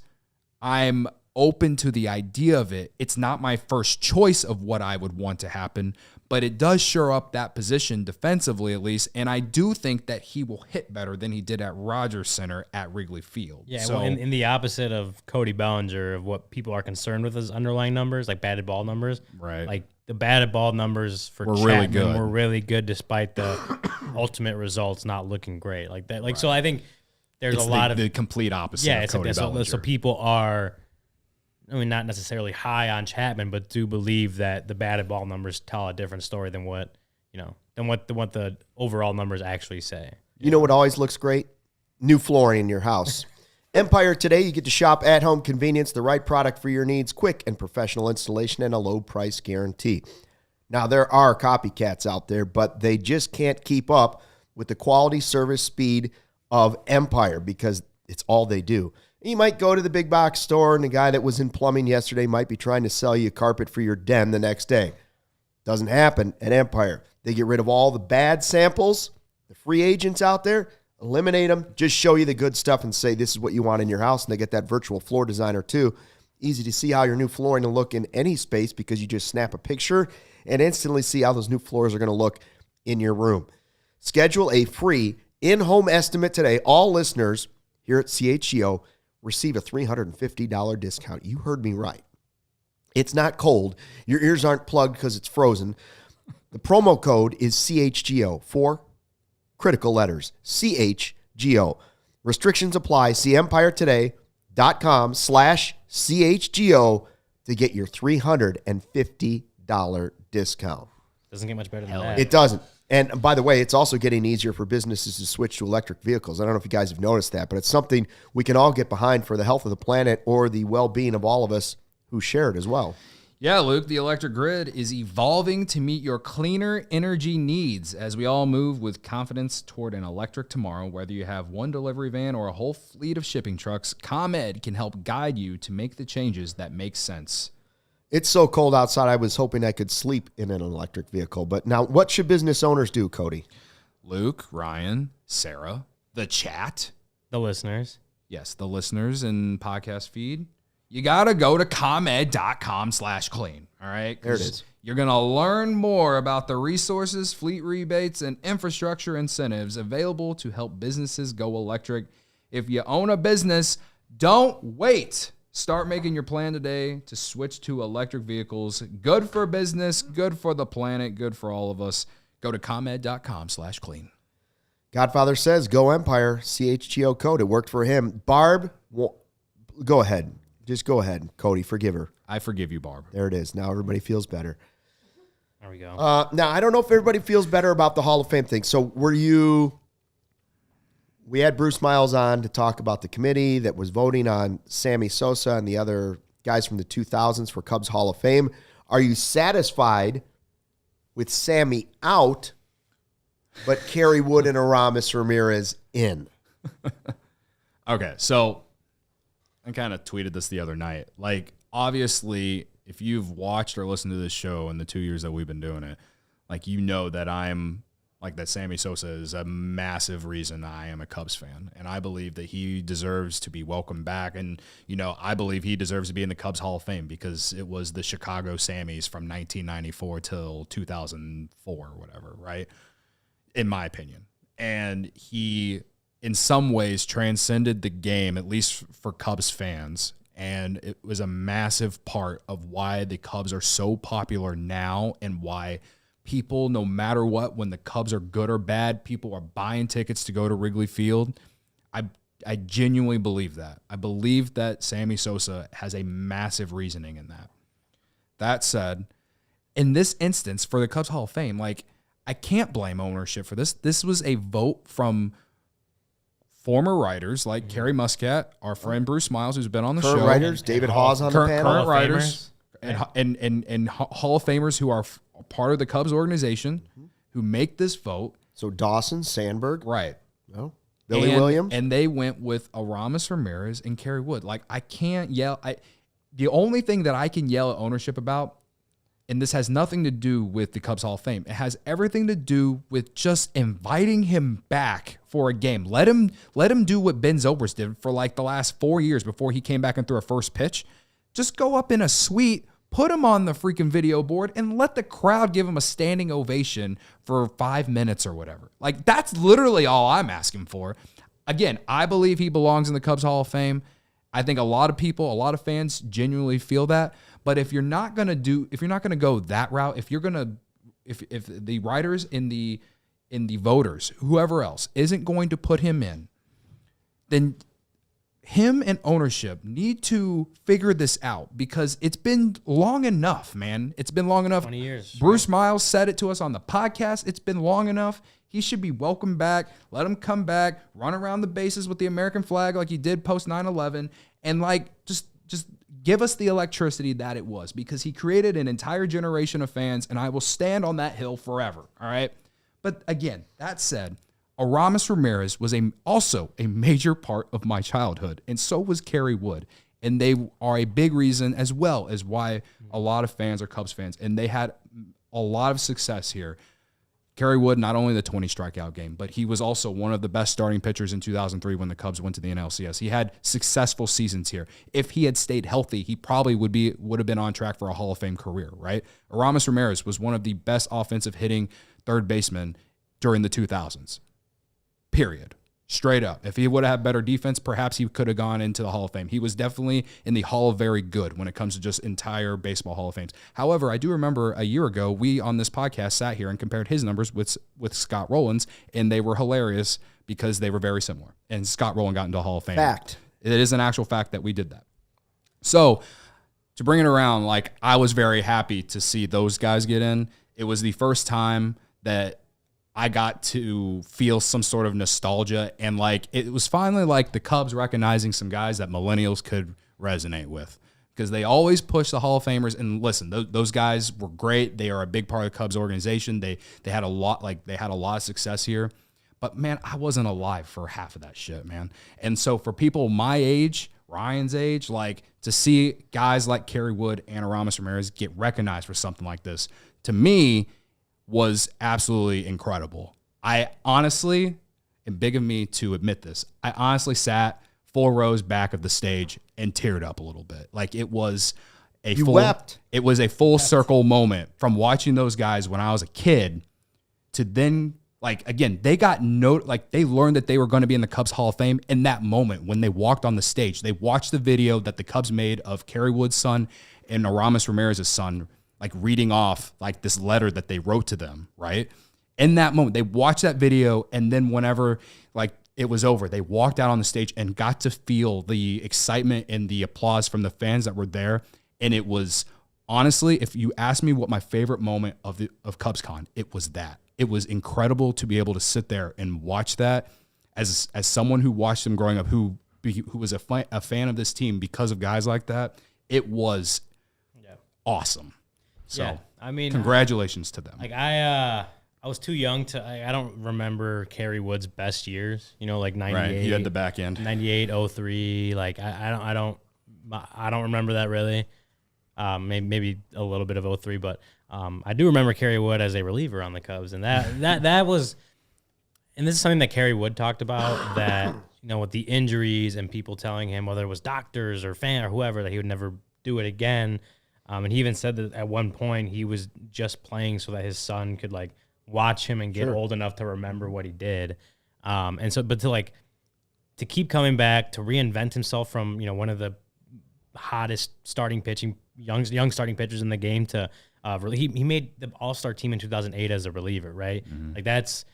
I'm open to the idea of it. It's not my first choice of what I would want to happen, but it does shore up that position defensively at least, and I do think that he will hit better than he did at Rogers Center at Wrigley Field. Yeah, so, well, in the opposite of Cody Bellinger, of what people are concerned with his underlying numbers, like batted ball numbers. Right. Like the batted ball numbers for Chapman were really good despite the ultimate results not looking great. Like that. Like, right. So I think there's it's a lot of the complete opposite of Cody Bellinger. So people are, I mean, not necessarily high on Chapman, but do believe that the batted ball numbers tell a different story than what the overall numbers actually say. You know what always looks great? New flooring in your house. Empire Today, you get to shop at home convenience, the right product for your needs, quick and professional installation, and a low price guarantee. Now, there are copycats out there, but they just can't keep up with the quality, service, speed of Empire because it's all they do. You might go to the big box store and the guy that was in plumbing yesterday might be trying to sell you a carpet for your den the next day. Doesn't happen at Empire. They get rid of all the bad samples, the free agents out there, eliminate them, just show you the good stuff and say this is what you want in your house. And they get that virtual floor designer too. Easy to see how your new flooring will look in any space because you just snap a picture and instantly see how those new floors are going to look in your room. Schedule a free in-home estimate today. All listeners here at CHGO receive a $350 discount. You heard me right. It's not cold. Your ears aren't plugged because it's frozen. The promo code is CHGO. 4 critical letters. CHGO. Restrictions apply. See EmpireToday.com/CHGO to get your $350 discount. Doesn't get much better than that. It doesn't. And by the way, it's also getting easier for businesses to switch to electric vehicles. I don't know if you guys have noticed that, but it's something we can all get behind for the health of the planet or the well-being of all of us who share it as well. Yeah, Luke, the electric grid is evolving to meet your cleaner energy needs as we all move with confidence toward an electric tomorrow. Whether you have one delivery van or a whole fleet of shipping trucks, ComEd can help guide you to make the changes that make sense. It's so cold outside, I was hoping I could sleep in an electric vehicle. But now, what should business owners do, Cody? Luke, Ryan, Sarah, the chat. The listeners. Yes, the listeners and podcast feed. You got to go to ComEd.com/clean, all right? There it is. You're going to learn more about the resources, fleet rebates, and infrastructure incentives available to help businesses go electric. If you own a business, don't wait. Start making your plan today to switch to electric vehicles. Good for business, good for the planet, good for all of us. Go to ComEd.com/clean. Godfather says, go Empire, CHGO code. It worked for him. Barb, go ahead. Just go ahead, Cody. Forgive her. I forgive you, Barb. There it is. Now everybody feels better. There we go. Now, I don't know if everybody feels better about the Hall of Fame thing. So we had Bruce Miles on to talk about the committee that was voting on Sammy Sosa and the other guys from the 2000s for Cubs Hall of Fame. Are you satisfied with Sammy out, but Kerry Wood and Aramis Ramirez in? Okay, so I kind of tweeted this the other night. Like, obviously, if you've watched or listened to this show in the 2 years that we've been doing it, like, you know that that Sammy Sosa is a massive reason I am a Cubs fan. And I believe that he deserves to be welcomed back. And, I believe he deserves to be in the Cubs Hall of Fame because it was the Chicago Sammys from 1994 till 2004 or whatever, right? In my opinion. And he, in some ways, transcended the game, at least for Cubs fans. And it was a massive part of why the Cubs are so popular now and why people, no matter what, when the Cubs are good or bad, people are buying tickets to go to Wrigley Field. I genuinely believe that. I believe that Sammy Sosa has a massive reasoning in that. That said, in this instance for the Cubs Hall of Fame, like, I can't blame ownership for this. This was a vote from former writers like Kerry Muscat, our friend Bruce Miles, who's been on the Current show. writers, David Hawes on the panel. Current writers and Hall of Famers who are part of the Cubs organization who make this vote. So Dawson, Sandberg. Right. No. Billy Williams. And they went with Aramis Ramirez and Kerry Wood. Like, I can't yell. The only thing that I can yell at ownership about, and this has nothing to do with the Cubs Hall of Fame, it has everything to do with just inviting him back for a game. Let him do what Ben Zobrist did for like the last 4 years before he came back and threw a first pitch. Just go up in a suite, put him on the freaking video board, and let the crowd give him a standing ovation for 5 minutes or whatever. Like, that's literally all I'm asking for. Again, I believe he belongs in the Cubs Hall of Fame. I think a lot of fans genuinely feel that. But if you're not gonna go that route, if the writers in the voters, whoever else isn't going to put him in, then him and ownership need to figure this out, because it's been long enough, man. It's been long enough. 20 years. Bruce Miles said it to us on the podcast. It's been long enough. He should be welcomed back. Let him come back, run around the bases with the American flag like he did post 9/11, and like just give us the electricity that it was, because he created an entire generation of fans, and I will stand on that hill forever. All right. But again, that said, Aramis Ramirez was also a major part of my childhood, and so was Kerry Wood. And they are a big reason as well as why a lot of fans are Cubs fans, and they had a lot of success here. Kerry Wood, not only the 20 strikeout game, but he was also one of the best starting pitchers in 2003 when the Cubs went to the NLCS. He had successful seasons here. If he had stayed healthy, he probably would have been on track for a Hall of Fame career, right? Aramis Ramirez was one of the best offensive hitting third basemen during the 2000s. Period. Straight up. If he would have had better defense, perhaps he could have gone into the Hall of Fame. He was definitely in the Hall of Very Good when it comes to just entire baseball Hall of Fames. However, I do remember a year ago, we on this podcast sat here and compared his numbers with Scott Rowland's, and they were hilarious because they were very similar. And Scott Rowland got into the Hall of Fame. Fact. It is an actual fact that we did that. So to bring it around, like, I was very happy to see those guys get in. It was the first time that I got to feel some sort of nostalgia, and like it was finally like the Cubs recognizing some guys that millennials could resonate with, because they always push the Hall of Famers. And listen, those guys were great. They are a big part of the Cubs organization. They had a lot of success here. But man, I wasn't alive for half of that shit, man. And so for people my age, Ryan's age, like to see guys like Kerry Wood and Aramis Ramirez get recognized for something like this, to me, was absolutely incredible. I honestly, and big of me to admit this, I honestly sat 4 rows back of the stage and teared up a little bit. Like it was a full circle moment from watching those guys when I was a kid to then, like, again, they they learned that they were going to be in the Cubs Hall of Fame in that moment when they walked on the stage. They watched the video that the Cubs made of Kerry Wood's son and Aramis Ramirez's son, like reading off like this letter that they wrote to them, right? In that moment, they watched that video, and then whenever like it was over, they walked out on the stage and got to feel the excitement and the applause from the fans that were there. And it was, honestly, if you ask me what my favorite moment of CubsCon, it was that. It was incredible to be able to sit there and watch that as someone who watched them growing up, who was a fan of this team because of guys like that. It was awesome. So, yeah, I mean, congratulations to them. Like I was too young to. I don't remember Kerry Wood's best years. You know, like 98. Right, you had the back end. 98, 03. Like I don't remember that really. Maybe a little bit of 03, but I do remember Kerry Wood as a reliever on the Cubs, and that was. And this is something that Kerry Wood talked about, that with the injuries and people telling him, whether it was doctors or fan or whoever, that he would never do it again. And he even said that at one point he was just playing so that his son could like watch him and get old enough to remember what he did. And so, but to keep coming back, to reinvent himself from, one of the hottest young starting pitchers in the game to, he made the All-Star team in 2008 as a reliever, right? Mm-hmm. Like that's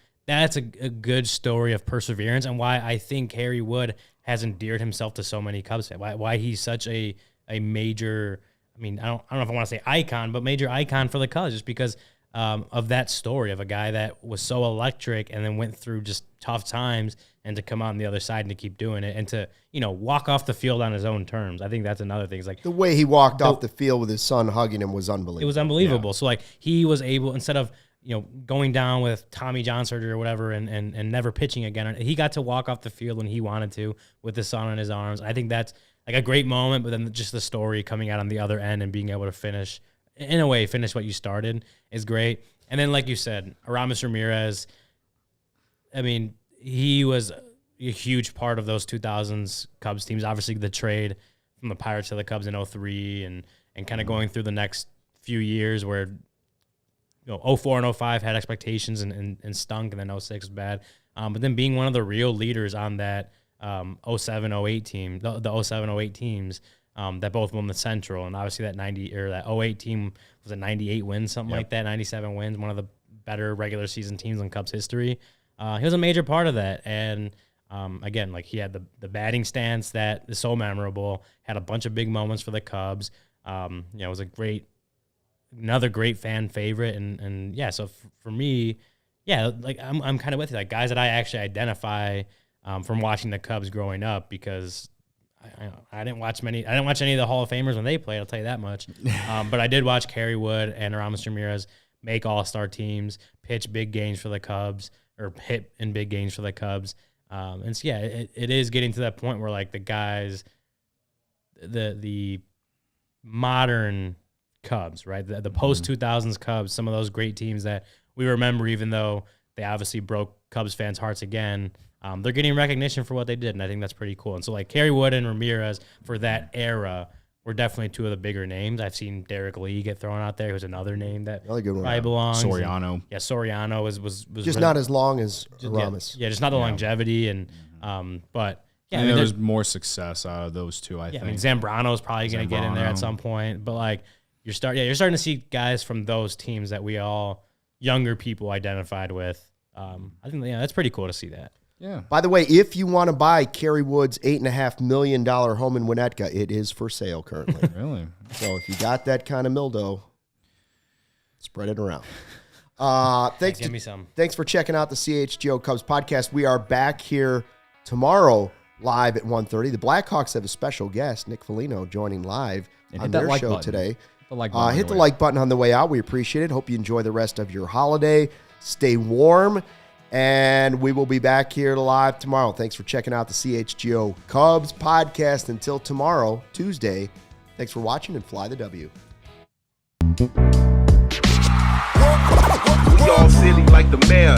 a good story of perseverance, and why I think Kerry Wood has endeared himself to so many Cubs fans. Why he's such a major mean, I don't know if I want to say icon, but major icon for the Cubs, just because of that story of a guy that was so electric and then went through just tough times, and to come out on the other side and to keep doing it, and to, you know, walk off the field on his own terms. I think that's another thing. It's like the way he walked off the field with his son hugging him was unbelievable. It was unbelievable. Yeah. So like he was able, instead of, you know, going down with Tommy John surgery or whatever and never pitching again, he got to walk off the field when he wanted to with his son in his arms. I think that's like a great moment, but then just the story coming out on the other end and being able to finish what you started is great. And then, like you said, Aramis Ramirez, I mean, he was a huge part of those 2000s Cubs teams. Obviously, the trade from the Pirates to the Cubs in 2003 and kind of going through the next few years where, you know, 2004 and 2005 had expectations and stunk, and then 2006 was bad. But then being one of the real leaders on that 07-08 team, the 07-08 teams, that both won the Central, and obviously that 08 team was a 98 wins, something like that, 97 wins, one of the better regular season teams in Cubs history. He was a major part of that, and again, like he had the batting stance that is so memorable, had a bunch of big moments for the Cubs. You know, was another great fan favorite, and yeah. So for me, yeah, like I'm kind of with you, like guys that I actually identify from watching the Cubs growing up, because I didn't watch any of the Hall of Famers when they played. I'll tell you that much. But I did watch Kerry Wood and Aramis Ramirez make All-Star teams, pitch big games for the Cubs, or hit in big games for the Cubs. And so, yeah, it is getting to that point where, like, the guys, the modern Cubs, right? The post-2000s Cubs, some of those great teams that we remember, even though they obviously broke Cubs fans' hearts again, they're getting recognition for what they did, and I think that's pretty cool. And so, like, Kerry Wood and Ramirez for that era were definitely two of the bigger names. I've seen Derek Lee get thrown out there, who's another name that probably belongs. Soriano. And, yeah, Soriano was just really, not as long as Aramis. Yeah, just not the longevity, and but yeah, I mean, there's more success out of those two. I think. I mean, Zambrano is probably going to get in there at some point, but like you're starting to see guys from those teams that we all younger people identified with. I think that's pretty cool to see that. Yeah. By the way, if you want to buy Kerry Wood's $8.5 million home in Winnetka, it is for sale currently. Really? So if you got that kind of mildew, spread it around. Give me some. Thanks for checking out the CHGO Cubs podcast. We are back here tomorrow live at 1:30. The Blackhawks have a special guest, Nick Foligno, joining live on their show today. Hit the like button on the way out. We appreciate it. Hope you enjoy the rest of your holiday. Stay warm. And we will be back here live tomorrow. Thanks for checking out the CHGO Cubs podcast. Until tomorrow, Tuesday, thanks for watching and fly the W. We all silly like the mayor.